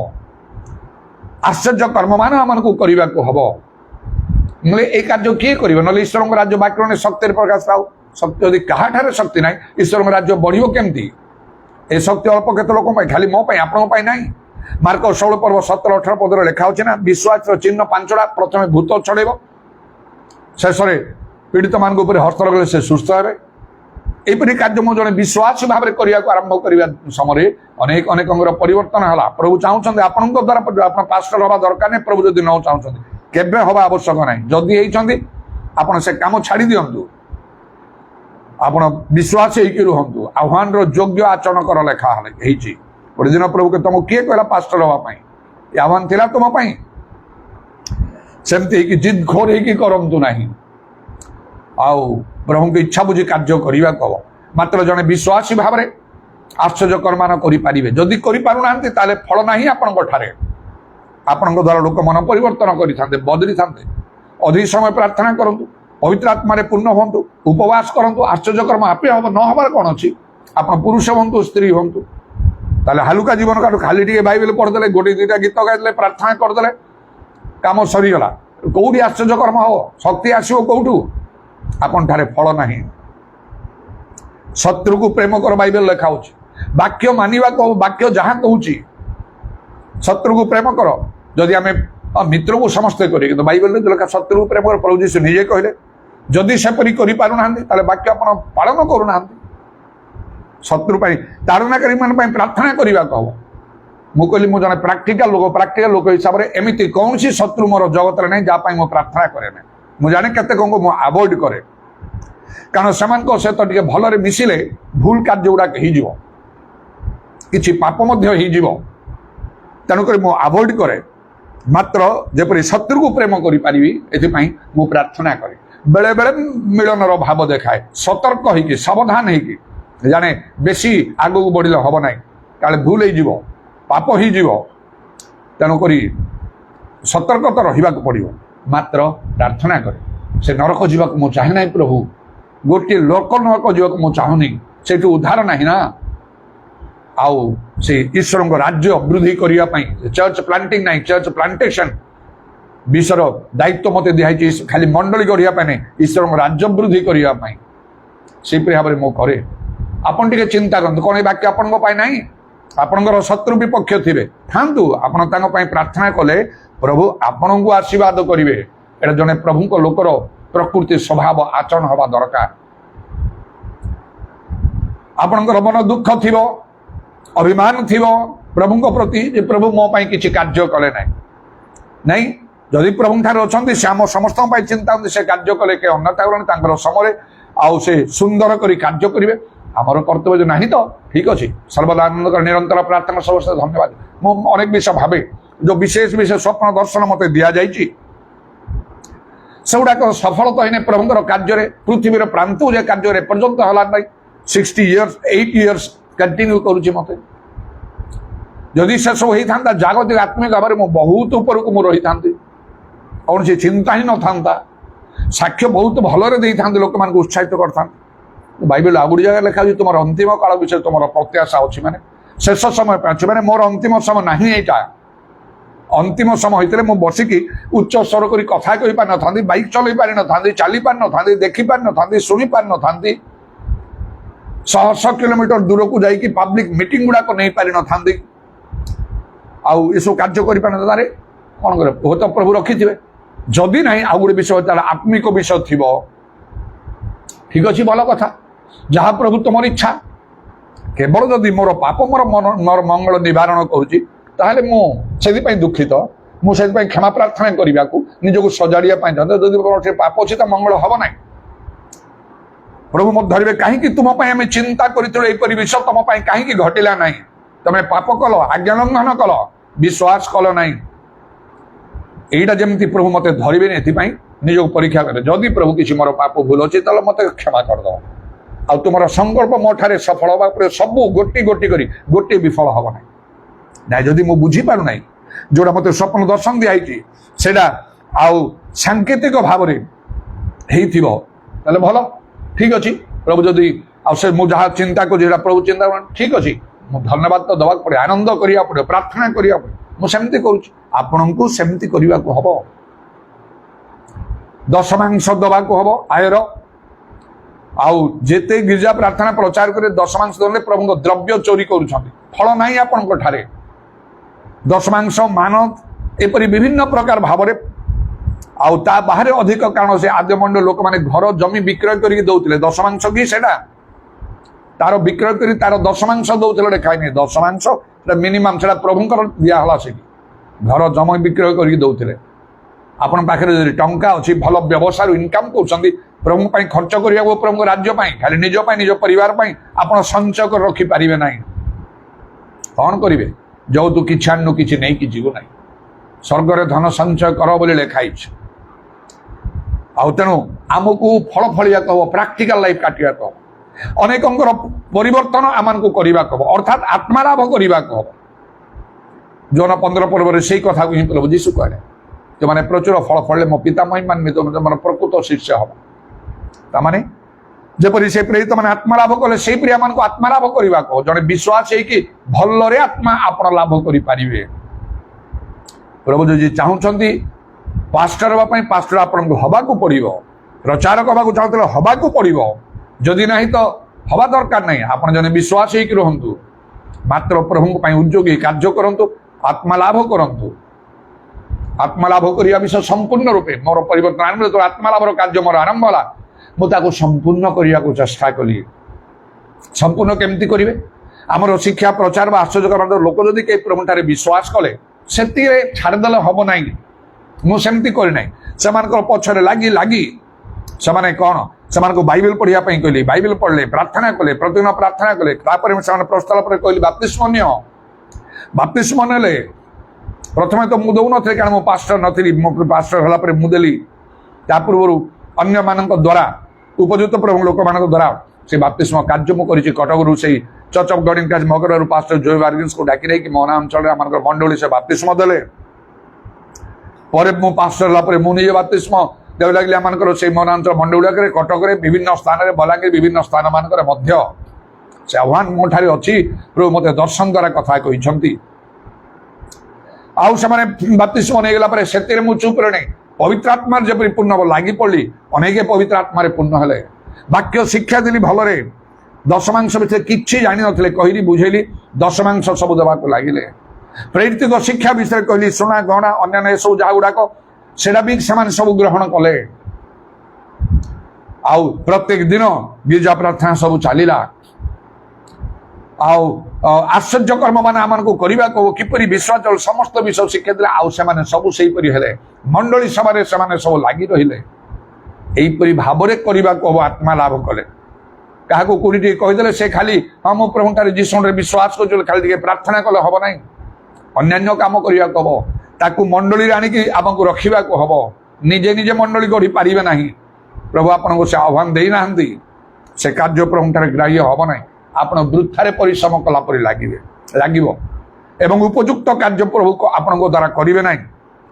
ଆଶ୍ଚର୍ଯ୍ୟ କର୍ମମାନ ଆମମାନଙ୍କୁ କରିବାକୁ ହବ। ନହେଲେ এই କାର୍ଯ୍ୟ କିଏ କରିବ? ନହେଲେ ଈଶ୍ୱରଙ୍କ ରାଜ୍ୟ ବାକ୍ୟରେ ଶକ୍ତିର ପ୍ରକାଶ ପାଉ। ଶକ୍ତି ଯଦି କାହାଠାରେ ଶକ୍ତି ନାହିଁ, ଈଶ୍ୱରଙ୍କ ରାଜ୍ୟ ବଢିବ କେମିତି? ଏ ଶକ୍ତି ଅଳ୍ପ କେତେ ଲୋକଙ୍କ ପାଇଁ, ଖାଲି ମୋ ପାଇଁ, ଆପଣଙ୍କ ପାଇଁ ନାହିଁ। ମାର୍କ 16 ପର୍ବ 17-18 ପଦରେ ଲେଖା ଅଛି ନା, ବିଶ୍ୱାସର ଚିହ୍ନ ପାଞ୍ଚଟା। ପ୍ରଥମେ ଭୂତ ଛଡ଼େଇବ, ଶେଷରେ ପୀଡ଼ିତମାନଙ୍କ ଉପରେ ହସ୍ତ ଲଗେଇଲେ ସେ ସୁସ୍ଥ ହେବେ। ଏହିପରି କାର୍ଯ୍ୟ ମୁଁ ଜଣେ ବିଶ୍ୱାସୀ ଭାବରେ କରିବାକୁ ଆରମ୍ଭ କରିବା ସମୟରେ ଅନେକଙ୍କର ପରିବର୍ତ୍ତନ ହେଲା। ପ୍ରଭୁ ଚାହୁଁଛନ୍ତି ଆପଣଙ୍କ ଦ୍ୱାରା ଆପଣ ପାଷ୍ଟର ହେବା ଦରକାର ନାହିଁ। ପ୍ରଭୁ ଯଦି ନ ଚାହୁଁଛନ୍ତି କେବେ ହେବା ଆବଶ୍ୟକ ନାହିଁ। ଯଦି ହେଇଛନ୍ତି ଆପଣ ସେ କାମ ଛାଡ଼ି ଦିଅନ୍ତୁ, ଆପଣ ବିଶ୍ୱାସ ହେଇକି ରୁହନ୍ତୁ। ଆହ୍ୱାନର ଯୋଗ୍ୟ ଆଚରଣ କର ଲେଖା ହେଇଛି। ଗୋଟେ ଦିନ ପ୍ରଭୁ ତମକୁ କିଏ କହିଲା ପାଷ୍ଟର ହେବା ପାଇଁ? ଏ ଆହ୍ୱାନ ଥିଲା ତୁମ ପାଇଁ। ସେମିତି ହେଇକି ଜିଦ୍ ଘୋର ହେଇକି କରନ୍ତୁ ନାହିଁ, ଆଉ ପ୍ରଭୁଙ୍କ ଇଚ୍ଛା ବୁଝି କାର୍ଯ୍ୟ କରିବାକୁ ହବ। ମାତ୍ର ଜଣେ ବିଶ୍ୱାସୀ ଭାବରେ ଆଶ୍ଚର୍ଯ୍ୟ କର୍ମମାନ କରିପାରିବେ। ଯଦି କରିପାରୁନାହାନ୍ତି ତାହେଲେ ଫଳ ନାହିଁ ଆପଣଙ୍କ ଠାରେ। ଆପଣଙ୍କ ଦ୍ୱାରା ଲୋକ ମନ ପରିବର୍ତ୍ତନ କରିଥାନ୍ତେ, ବଦଳିଥାନ୍ତେ। ଅଧିକ ସମୟ ପ୍ରାର୍ଥନା କରନ୍ତୁ, ପବିତ୍ର ଆତ୍ମାରେ ପୂର୍ଣ୍ଣ ହୁଅନ୍ତୁ, ଉପବାସ କରନ୍ତୁ, ଆଶ୍ଚର୍ଯ୍ୟ କର୍ମ ଆପେ ହବ। ନ ହବାର କ'ଣ ଅଛି? ଆପଣ ପୁରୁଷ ହୁଅନ୍ତୁ, ସ୍ତ୍ରୀ ହୁଅନ୍ତୁ। ତାହେଲେ ହାଲୁକା ଜୀବନ କାଠୁ ଖାଲି ଟିକେ ବାଇବେଲ ପଢ଼ିଦେଲେ, ଗୋଟେ ଦୁଇଟା ଗୀତ ଗାଇଦେଲେ, ପ୍ରାର୍ଥନା କରିଦେଲେ, କାମ ସରିଗଲା। କୋଉଠି ଆଶ୍ଚର୍ଯ୍ୟ କର୍ମ ହବ? ଶକ୍ତି ଆସିବ କୋଉଠୁ? ଆପଣ ଠାରେ ଫଳ ନାହିଁ। ଶତ୍ରୁକୁ ପ୍ରେମ କର ବାଇବେଲ ଲେଖା ହଉଛି। ବାକ୍ୟ ମାନିବାକୁ, ବାକ୍ୟ ଯାହା କହୁଛି ଶତ୍ରୁକୁ ପ୍ରେମ କର। ଯଦି ଆମେ ମିତ୍ରକୁ ସମସ୍ତେ କରିବେ, କିନ୍ତୁ ବାଇବେଲରେ ଲେଖା ଶତ୍ରୁକୁ ପ୍ରେମ କର। ପ୍ରଭୁ ଯୀଶୁ ନିଜେ କହିଲେ, ଯଦି ସେପରି କରିପାରୁନାହାନ୍ତି ତାହେଲେ ବାକ୍ୟ ଆପଣ ପାଳନ କରୁନାହାନ୍ତି। ଶତ୍ରୁ ପାଇଁ, ତାଡ଼ନାକାରୀମାନଙ୍କ ପାଇଁ ପ୍ରାର୍ଥନା କରିବାକୁ ହବ। ମୁଁ କହିଲି ମୁଁ ଜଣେ ପ୍ରାକ୍ଟିକାଲ ଲୋକ ହିସାବରେ ଏମିତି କୌଣସି ଶତ୍ରୁ ମୋର ଜଗତରେ ନାହିଁ ଯାହା ପାଇଁ ମୁଁ ପ୍ରାର୍ଥନା କରେ ନାହିଁ। ମୁଁ ଜାଣେ କେତେକଙ୍କୁ ମୁଁ ଆଭଏଡ୍ କରେ, କାରଣ ସେମାନଙ୍କ ସହିତ ଟିକେ ଭଲରେ ମିଶିଲେ ଭୁଲ କାର୍ଯ୍ୟ ଗୁଡ଼ାକ ହେଇଯିବ, କିଛି ପାପ ମଧ୍ୟ ହେଇଯିବ। ତେଣୁକରି ମୁଁ ଆଭଏଡ୍ କରେ। ମାତ୍ର ଯେପରି ଶତ୍ରୁକୁ ପ୍ରେମ କରିପାରିବି ଏଥିପାଇଁ ମୁଁ ପ୍ରାର୍ଥନା କରେ। ବେଳେ ବେଳେ ମିଳନର ଭାବ ଦେଖାଏ, ସତର୍କ ହେଇକି, ସାବଧାନ ହେଇକି। ଜାଣେ ବେଶୀ ଆଗକୁ ବଢ଼ିଲେ ହବ ନାହିଁ, କାଳେ ଭୁଲ ହେଇଯିବ, ପାପ ହେଇଯିବ। ତେଣୁକରି ସତର୍କତା ରହିବାକୁ ପଡ଼ିବ। ମାତ୍ର ପ୍ରାର୍ଥନା କରେ। ସେ ନରକ ଯିବାକୁ ମୁଁ ଚାହେଁ ନାହିଁ ପ୍ରଭୁ, ଗୋଟିଏ ଲୋକ ନରକ ଯିବାକୁ ମୁଁ ଚାହୁଁନି, ସେଇଠୁ ଉଦ୍ଧାର ନାହିଁ ନା। ଆଉ ସେ ଈଶ୍ୱରଙ୍କ ରାଜ୍ୟ ବୃଦ୍ଧି କରିବା ପାଇଁ ଚର୍ଚ୍ଚ ପ୍ଲାଣ୍ଟିଂ ନାହିଁ, ଚର୍ଚ୍ଚ ପ୍ଲାଣ୍ଟେସନ୍ ବିଷୟର ଦାୟିତ୍ୱ ମୋତେ ଦିଆହେଇଛି। ଖାଲି ମଣ୍ଡଳୀ ଗଢ଼ିବା ପାଇଁ ନାହିଁ, ଈଶ୍ୱରଙ୍କ ରାଜ୍ୟ ବୃଦ୍ଧି କରିବା ପାଇଁ। ସେହିପରି ଭାବରେ ମୁଁ କରେ। ଆପଣ ଟିକେ ଚିନ୍ତା କରନ୍ତୁ, କ'ଣ ଏ ବାକ୍ୟ ଆପଣଙ୍କ ପାଇଁ ନାହିଁ? ଆପଣଙ୍କର ଶତ୍ରୁ ବିପକ୍ଷ ଥିବେ, ଥାନ୍ତୁ, ଆପଣ ତାଙ୍କ ପାଇଁ ପ୍ରାର୍ଥନା କଲେ ପ୍ରଭୁ ଆପଣଙ୍କୁ ଆଶୀର୍ବାଦ କରିବେ। ଏଇଟା ଜଣେ ପ୍ରଭୁଙ୍କ ଲୋକର ପ୍ରକୃତି, ସ୍ୱଭାବ, ଆଚରଣ ହେବା ଦରକାର। ଆପଣଙ୍କର ମନ ଦୁଃଖ ଥିବ, ଅଭିମାନ ଥିବ, प्रभु प्रति जे प्रभु मो पाई किछि कार्य कले नहीं जदि प्रभु ठार अछंती से आम समस्त चिंता से कार्य कले के अन्यता करने समय आउ से सुंदर करी कार्य करेंगे आमर कर्तव्य जो नहीं तो ठीक अच्छे सर्वदा आनंद कर निरंतर प्रार्थना समस्त धन्यवाद मु अनेक विषय भावे जो विशेष विशेष स्वप्न दर्शन मत दि जाइए सेगुड़ाक सफल तो होने प्रभुंर कार्य पृथ्वीर प्रांत जे कार्य पर्यंत है 60 years 8 years कंटिन्यू करुच्ची मत जदि से सब होता जागतिक आत्मिक भाव में बहुत ऊपर को रही था कौन सी चिंता ही न था साक्ष्य बहुत भलरे था लोक मान उत्साहित करता बाइबल आउ गोटे जगह लिखा तुम अंतिम काल विषय तुम प्रत्याशा अच्छी मैंने शेष समय अच्छे मैंने मोर अंतिम समय ना यहाँ अंतिम समय होते मुझे बसिकी उच्च स्वर कर कथा कही पारि न था बैक चल पारि न था चली पारि न था देखी पारि न था शुणी पारि न था 100 किलोमीटर दूर को जाकि पब्लिक मीटिंग गुड़ाक नहीं पारि न था आउ सब कार्य कौन कर वो तो प्रभु रखी थे जदि ना आउ गोटे विषय तार आत्मिक विषय थी ठीक अच्छे भल कथा जहाँ प्रभु तुम इच्छा केवल जदि मोर पाप मोर मंगल निवारण करुच्ची ताहले मुझे दुखित मुझे क्षमा प्रार्थना करने को निजक सजाड़िया जदि पाप अच्छी तो मंगल हम ना प्रभु मत धरवे कहीं तुम आम चिंता कर विषय तुम कहीं घटिला ना तमें पाप कल आज्ञा लंघन कल विश्वास कल ना यहीटा जमी प्रभु मत धरवे निजक परीक्षा करे जदि प्रभु किसी मोर पाप भूल अच्छी तो मत क्षमा करद आ तुम संकल्प मोठारे सफल हवा सब गोटी गोटी कर गोटे विफल हम ना ना जदि मु बुझी पारु ना जोड़ा मत स्वप्न दर्शन दिखाई से सांकेतिक भाव भल ठीक अच्छे प्रभु जदि जहाँ चिंता कर प्रभु चिंता ठीक अच्छे धन्यवाद तो दवाक पड़े आनंद करिया पड़े प्रार्थना करिया पड़े मुझे करुच्ची आपण को सेमती करने को हम दशमांश दवा को हम आयर आउ जेते गिरजा प्रार्थना प्रचार करे दशमांश दे प्रभु द्रव्य चोरी करुछंती फल नहीं आपण ठारे दशमांश मान एपरी विभिन्न प्रकार भाव आउ ता बाहर अधिक कारण से आद्यमंड लोक माने घर जमी विक्रय करके दौले दशमांश कि सेटा तार विक्रय करी तार दशमांश दौले लिखाई नहीं दशमांश मिनिमम से प्रभुंकर दिहला से घर जमी विक्रय करके दौले आपण पाखे जब टंका अच्छी भल व्यवसाय इनकम कर प्रभु खर्च करा प्रभु राज्य खाली निज परिवार आप संचय कर रखिपारे ना कौन करेंगे जो तू कि आनु कि नहीं कि जीव ना स्वर्ग धन संचय कर बोली लिखाई तेणु आमको फल फलिया कह प्राक्टिकल लाइफ काटिया कह अनेक परिवर्तन आम को करने को अर्थात आत्मालाभ करने को जौन 15 पर्व से कथा को ही प्रभु जीशु कहले जो मैंने प्रचुर फल फल मो पिता महिमान्वित मोर प्रकृत शिष्य हम ताने जपरी से प्रेरित मैंने आत्मालाभ कले से आम को आत्मालाभ करने को जड़े विश्वास है कि भलरे आत्मा आप लाभ करें प्रभु जी चाहते पास्टर हाँपाई पास्टर आपको हवा को पड़ो प्रचारक हवा चाहते हवा को पड़ो जदि ना तो हवा दरकार नहीं आप जन विश्वास ही रुहतु मात्र प्रभु उद्योगी कार्य करूँ आत्मालाभ करूँ आत्मालाभ करने विषय संपूर्ण रूपे मोर परिवर्तन आरंभ जो आत्मालाभर कार्य मोर आरंभ है मुझे संपूर्ण करने को चेष्टा कली संपूर्ण केमती करेंगे आमर शिक्षा प्रचार व आश्चर्य लोक जदि कई प्रभु ठारे विश्वास कले से छाड़देले हम ना मुझे करना से पछरे लगी लगी से कौन से बाइबल पढ़िया कहली बाइबल पढ़ले प्रार्थना कले प्रतिदिन प्रार्थना कले प्रस्ताव पर कहली बाप्तिस्म नियो बाप्तिस्म नेले प्रथम तो मुझे दौन कारण मो पास्टर नी मो पास्टर है मुदेली पूर्व अन्य मान द्वारा उपयुक्त प्रभु लोक मान द्वारा से बाप्तिस्म कार्य मुझे कटक से church of God in Christ मगर पास्टर जोय वार्गिन्स को डाकी नहीं मोहना अंचल मंडली से बाप्तिस्म देले मो पास्टर है मुझे बाप्तिस्म देव लगे आम से मोहना अंचल मंडली कटक विभिन्न स्थान में बलांगीर विभिन्न स्थान मानक से आह्वान मो ठारे अच्छी प्रभु मत दर्शन द्वारा कथा कहते आउ से बाप्तिस्म नहीं गला से चुप रहे पवित्र आत्मा जब पूर्ण लगी पड़ी अनेक पवित्र आत्मा पूर्ण हेले वाक्य शिक्षा देली भलरे दशमांश भितर किसी जानी नथिले कहली बुझेली दशमांश सब देवाक लगिले प्रेरित शिक्षा विषय कहली सोना गहना अन्य सब जहाँ गुड़ाक सेटा भी सब ग्रहण कले आउ प्रत्येक दिन गिरजा प्रार्थना सब चलला ଆଉ ଆଶ୍ଚର୍ଯ୍ୟ କର୍ମ ମାନେ ଆମକୁ କରିବାକୁ କିପରି ବିଶ୍ୱାସ ସମସ୍ତ ବିଷୟ ଶିଖେଇ ଦେଲେ ଆଉ ସେମାନେ ସବୁ ସେଇପରି ହେଲେ ମଣ୍ଡଳୀ ସଭାରେ ସେମାନେ ସବୁ ଲାଗି ରହିଲେ এইপରି ଭାବରେ କରିବାକୁ ହବ ଆତ୍ମା ଲାଭ କଲେ କାହାକୁ କୋଉଠି ଟିକେ କହିଦେଲେ ସେ ଖାଲି ହଁ ମୁଁ ପ୍ରଭୁଠାରେ ଯୀଶୁରେ ବିଶ୍ୱାସ କରୁଛି ଖାଲି ଟିକେ ପ୍ରାର୍ଥନା କଲେ ହବ ନାହିଁ ଅନ୍ୟାନ୍ୟ କାମ କରିବାକୁ ହବ ତାକୁ ମଣ୍ଡଳୀରେ ଆଣିକି ଆମକୁ ରଖିବାକୁ ହବ ନିଜେ ନିଜେ ମଣ୍ଡଳୀ ଗଢ଼ି ପାରିବେ ନାହିଁ ପ୍ରଭୁ ଆପଣଙ୍କୁ ସେ ଆହ୍ୱାନ ଦେଇନାହାନ୍ତି ସେ କାର୍ଯ୍ୟ ପ୍ରଭୁଠାରେ ଗ୍ରାହ୍ୟ ହବ ନାହିଁ ଆପଣ ବୃଥାରେ ପରିଶ୍ରମ କଲା ପରି ଲାଗିବ ଏବଂ ଉପଯୁକ୍ତ କାର୍ଯ୍ୟ ପ୍ରଭୁ ଆପଣଙ୍କ ଦ୍ୱାରା କରିବେ ନାହିଁ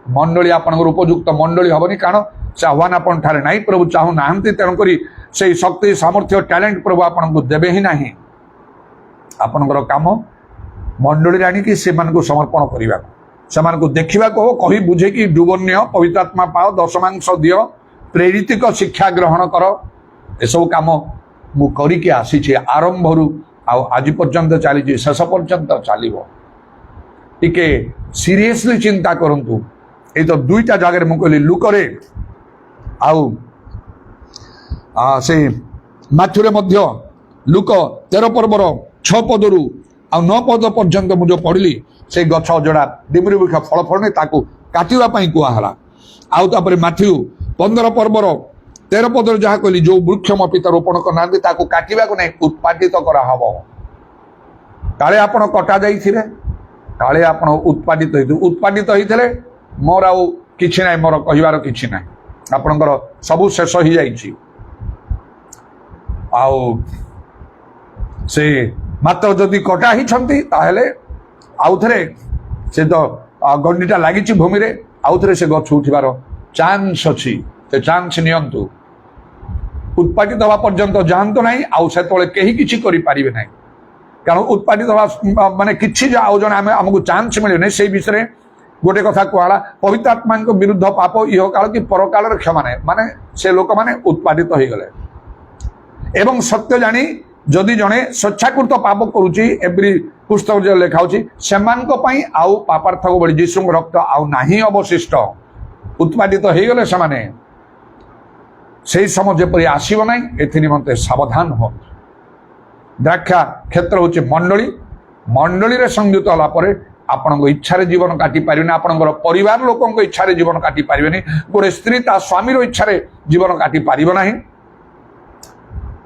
ମଣ୍ଡଳୀ ଆପଣଙ୍କର ଉପଯୁକ୍ତ ମଣ୍ଡଳୀ ହବନି କାରଣ ସେ ଆହ୍ୱାନ ଆପଣ ଠାରେ ନାହିଁ ପ୍ରଭୁ ଚାହୁଁନାହାନ୍ତି ତେଣୁକରି ସେଇ ଶକ୍ତି ସାମର୍ଥ୍ୟ ଟ୍ୟାଲେଣ୍ଟ ପ୍ରଭୁ ଆପଣଙ୍କୁ ଦେବେ ହିଁ ନାହିଁ ଆପଣଙ୍କର କାମ ମଣ୍ଡଳୀରେ ଆଣିକି ସେମାନଙ୍କୁ ସମର୍ପଣ କରିବାକୁ ସେମାନଙ୍କୁ ଦେଖିବାକୁ ହବ କହି ବୁଝେଇକି ଡୁବନ୍ୟ ପବିତ୍ରାତ୍ମା ପାଅ ଦଶମାଂଶ ଦିଅ ପ୍ରେରିତିକ ଶିକ୍ଷା ଗ୍ରହଣ କର ଏସବୁ କାମ ମୁଁ କରିକି ଆସିଛି ଆରମ୍ଭରୁ ଆଉ ଆଜି ପର୍ଯ୍ୟନ୍ତ ଚାଲିଛି ଶେଷ ପର୍ଯ୍ୟନ୍ତ ଚାଲିବ ଟିକେ ସିରିୟସଲି ଚିନ୍ତା କରନ୍ତୁ এই তো দুইটা জায়গায় ମୁଁ କହିଲି ଲୁକରେ ଆଉ ସେ ମାଥ୍ୟୁରେ ମଧ୍ୟ ଲୁକ 13 ପର୍ବର 6 ପଦରୁ ଆଉ 9 ପଦ ପର୍ଯ୍ୟନ୍ତ ମୁଁ ଯୋଉ ପଢିଲି ସେଇ ଗଛ ଯୋଡ଼ା ଡିମିରି ବୃକ୍ଷ ଫଳ ଫଳୁନି ତାକୁ କାଟିବା ପାଇଁ କୁହାହେଲା ଆଉ ତାପରେ ମାଥ୍ୟୁ 15 ପର୍ବର 13 ପଦରେ ଯାହା କହିଲି ଯୋଉ ବୃକ୍ଷ ମୋ ପିତା ରୋପଣ କରିନାହାନ୍ତି ତାକୁ କାଟିବାକୁ ନାହିଁ ଉତ୍ପାଦିତ କରାହବ କାଳେ ଆପଣ କଟା ଯାଇଥିବେ କାଳେ ଆପଣ ଉତ୍ପାଦିତ ହେଇଥିଲେ ମୋର ଆଉ କିଛି ନାହିଁ ମୋର କହିବାର କିଛି ନାହିଁ ଆପଣଙ୍କର ସବୁ ଶେଷ ହେଇଯାଇଛି ଆଉ ସେ ମାତ୍ର ଯଦି କଟା ହେଇଛନ୍ତି ତାହେଲେ ଆଉଥରେ ସେ ତ ଗଣ୍ଡିଟା ଲାଗିଛି ଭୂମିରେ ଆଉଥରେ ସେ ଗଛ ଉଠିବାର ଚାନ୍ସ ଅଛି ସେ ଚାନ୍ସ ନିଅନ୍ତୁ ଉତ୍ପାଦିତ ହେବା ପର୍ଯ୍ୟନ୍ତ ଯାଆନ୍ତୁ ନାହିଁ ଆଉ ସେତେବେଳେ କେହି କିଛି କରିପାରିବେ ନାହିଁ କାରଣ ଉତ୍ପାଦିତ ହେବା ମାନେ କିଛି ଆଉ ଜଣେ ଆମକୁ ଚାନ୍ସ ମିଳିବନି ସେଇ ବିଷୟରେ गोटे कथा कहला पवित्र आत्मा विरुद्ध पाप इह काल कि परकाल क्षमा नहीं माने से लोक माने उत्पादित हो गले एवं सत्य जानी जदि जड़े स्वेच्छाकृत पाप करुच्ची एवरी पुस्तक जो लेखा से आउ पापार्थक बड़ी जीशु रक्त आउ नहीं अवशिष्ट उत्पादित हो गले से समय जेपरी आसब ना ए निमंते सावधान हो द्राक्षा क्षेत्र हूँ मंडली मंडली रे संयुक्त होला आपण इच्छा जीवन काटी पारे आपणकर परिवार लोक इच्छा जीवन काटी पारे गोटे स्त्री ता स्वामी इच्छा जीवन काटी पार ना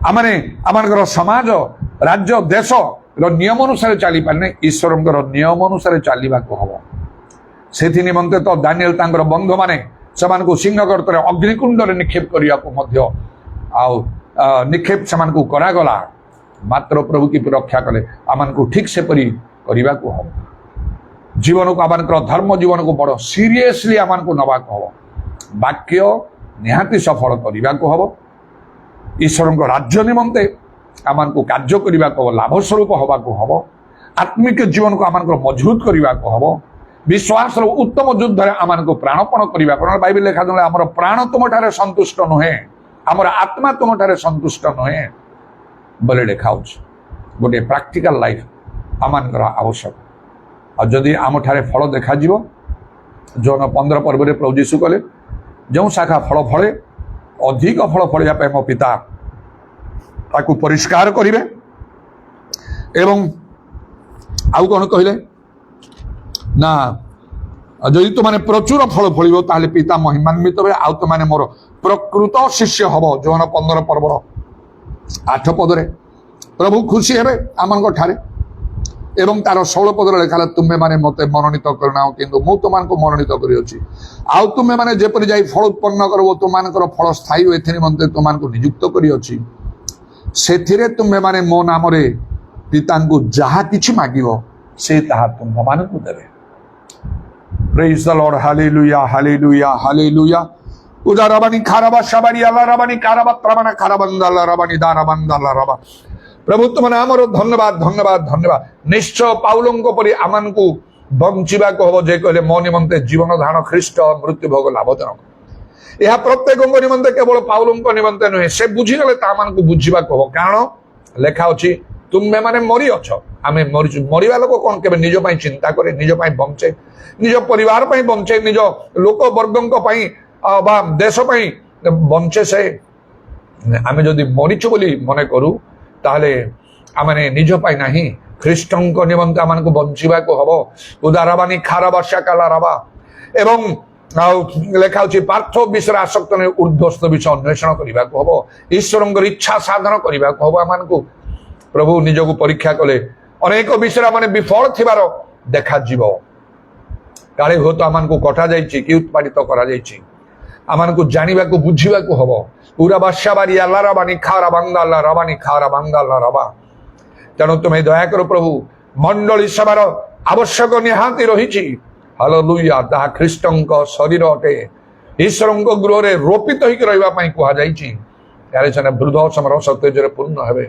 आमर समाज राज्य देश नियम अनुसार चली पारे ईश्वर नियम अनुसार चलने को हम से निमंते तो दानिएल तांकर बंधु माने से सिंहगर्त अग्निकुंड निक्षेप करने निक्षेप से करागला मात्र प्रभु की रक्षा कले आम ठीक से परी करने को हम जीवन को आम धर्म जीवन को बड़ सीरियसली आम को नवा हम वाक्य निहाती सफल करने को हम ईश्वर राज्य निमंते आम को कार्य करने को लाभ स्वरूप हवा को हम आत्मिक जीवन को आम मजबूत करने को हम विश्वास उत्तम युद्ध आम को प्राणपण करने बाइबल लेखा आम प्राण तुम ठारे संतुष्ट नुहे आमर आत्मा तुम ठारे संतुष्ट नुहे बोले लिखा गोटे प्रैक्टिकल लाइफ आम आवश्यक आदि आम ठारे फल देखा जौन 15 पर्व प्रभु यीशु कले जो शाखा फल फले अधिक फल फलिया मो पिता ताकू परिष्कार करेंगे एवं आउ कौन कहले ना जदि तुमने प्रचुर फल फल ताले पिता महिमान्वित हे आउ तुमने मोर प्रकृत शिष्य हम जौन 15 पर्वर 8 पदरे प्रभु खुशी हे आम ठारे एवं तार 16 पदर लिखा तुम्हें माने मते मनोनीत करना किंतु मु तुमको मनोनीत करी आउ तुम्हें माने जेपरि जाई फल उत्पन्न करबो तुमनकर फल स्थायी एथि निमंते तुमको नियुक्त करी सेथिरे तुम्हें माने मो नाम रे पिता को जहा किछि मागिबो से ताहा तुम मानकु देबे praise the Lord hallelujah hallelujah hallelujah उदारबानी खाराबा शबारी अल्लाह रबानी काराबा त्रमना खाराबंदला रबानी दाराबंदला रबा प्रभु तुम नाम धन्यवाद धन्यवाद धन्यवाद निश्चय पाउलों परी आम को बंचा हम जे कहले मो निमंते जीवन धारण ख्रीष्ट मृत्यु भोग लाभजनक यह प्रत्येक निमंते केवल पाउलों निमंते नुहे से बुझीगले को बुझा हम कारण लेखा अच्छी तुम्हें माने मरी अछ आम मरिया लोक कौन के निज चिंता करे निज बंचे निज परिवार बंचे निज लोक वर्गों देश बंचे से आम जदि मरीचु बोली मन करू ताहले आमने निज पाई नहीं ଖ୍ରୀଷ୍ଟଙ୍କ ନିମନ୍ତେ ଆମକୁ ବଞ୍ଚିବାକୁ ହବ। ଉଦାରବାଣୀ ଖାରବାସା କାଲା ରବା ଏବଂ ଆଉ ଲେଖା ହଉଛି ପାର୍ଥ ବିଷୟରେ ଆସକ୍ତ ନେଇ ଉର୍ଦ୍ଧ୍ୱସ୍ଥ ବିଷୟ ଅନ୍ୱେଷଣ କରିବାକୁ ହବ। ଈଶ୍ୱରଙ୍କର ଇଚ୍ଛା ସାଧନ କରିବାକୁ ହବ। ଆମମାନଙ୍କୁ ପ୍ରଭୁ ନିଜକୁ ପରୀକ୍ଷା କଲେ ଅନେକ ବିଷୟରେ ମାନେ ବିଫଳ ଥିବାର ଦେଖାଯିବ। କାଳେ ହୁଏତ ଆମମାନଙ୍କୁ କଟାଯାଇଛି କି ଉତ୍ପାଦିତ କରାଯାଇଛି। ଆମମାନଙ୍କୁ ଜାଣିବାକୁ ବୁଝିବାକୁ ହବ। ପୁରା ବାସାବାରି ଆଲ୍ଲାରାବାନି ଖାରା ବାଙ୍ଗାଲା ରବାନି ଖାରା ବାଙ୍ଗାଲା ରବା। ତେଣୁ ତୁମେ ଦୟାକର ପ୍ରଭୁ ମଣ୍ଡଳୀ ସଭାର ଆବଶ୍ୟକ ନିହାତି ରହିଛି। ହାଲେଲୁୟା। ତାହା ଖ୍ରୀଷ୍ଟଙ୍କ ଶରୀର ଅଟେ। ଈଶ୍ୱରଙ୍କ ଗୃହରେ ରୋପିତ ହେଇକି ରହିବା ପାଇଁ କୁହାଯାଇଛି। ત્યારે ସେମାନେ ବୃଦ୍ଧ ସମର ସତେଜରେ ପୂର୍ଣ୍ଣ ହେବେ।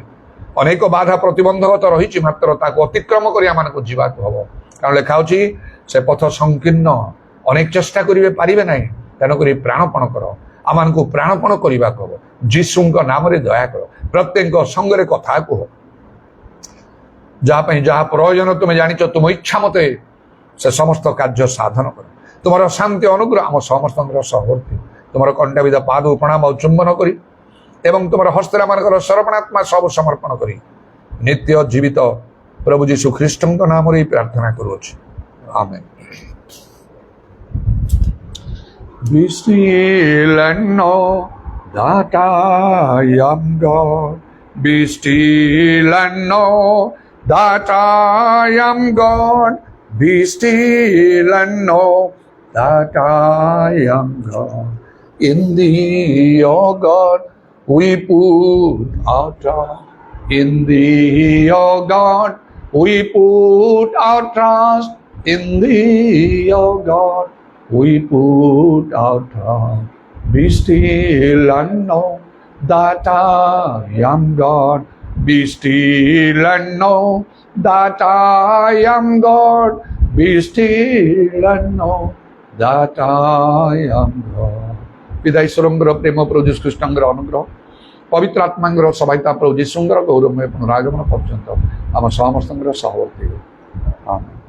ଅନେକ ବାଧା ପ୍ରତିବନ୍ଧକତା ରହିଛି, ମାତ୍ର ତାକୁ ଅତିକ୍ରମ କରି ଆମମାନଙ୍କୁ ଯିବାକୁ ହବ। କାରଣ ଲେଖା ହଉଛି ସେ ପଥ ସଂକୀର୍ଣ୍ଣ, ଅନେକ ଚେଷ୍ଟା କରିବେ ପାରିବେ ନାହିଁ। ତେଣୁକରି ପ୍ରାଣପଣ କର, ଆମମାନଙ୍କୁ ପ୍ରାଣପଣ କରିବାକୁ ହବ। ଯୀଶୁଙ୍କ ନାମରେ ଦୟା କର, ପ୍ରତ୍ୟେକ ସଙ୍ଗରେ କଥା କୁହ। ଯାହା ପାଇଁ ଯାହା ପ୍ରয়োଜନ ତୁମେ ଜାଣିଛ, ତୁମ ଇଚ୍ଛା ମତେ ସେ ସମସ୍ତ କାର୍ଯ୍ୟ ସାଧନ କର। ତୁମର ଶାନ୍ତି ଅନୁଗ୍ରହ ଆମ ସମସ୍ତଙ୍କର ସହବର୍ତ୍ତୀ। ତୁମର କଣ୍ଟାବିଧା ପାଦ ପ୍ରଣାମ ଆଉ ଚୁମ୍ବନ କରି ଏବଂ ତୁମର ହସ୍ତରେ ମାନଙ୍କର ସରପଣାତ୍ମା ସବୁ ସମର୍ପଣ କରି ନିତ୍ୟ ଜୀବିତ ପ୍ରଭୁ ଯୀଶୁ ଖ୍ରୀଷ୍ଟଙ୍କ ନାମରେ ପ୍ରାର୍ଥନା କରୁଅଛି। ଆମେନ୍। Be still and know that I am God. Be still and know that I am God. Be still and know that I am God. In thee, O God, we put our trust. In thee, O God, we put our trust. In thee, O God, we put our trust. Be still and know that I am God. Be still and know that I am God. Be still and know that I am God. ପିତା ଈଶ୍ୱରଙ୍କର ପ୍ରେମ, ପ୍ରଭୁ ଯୀଶୁ ଖ୍ରୀଷ୍ଟଙ୍କର ଅନୁଗ୍ରହ, ପବିତ୍ର ଆତ୍ମାଙ୍କର ସହାୟତା, ପ୍ରଭୁ ଯୀଶୁଙ୍କର ଗୌରବମୟ ପୁନରାଗମନ ପର୍ଯ୍ୟନ୍ତ ଆମ ସମସ୍ତଙ୍କର ସହବର୍ତ୍ତୀ। ଆମେନ୍।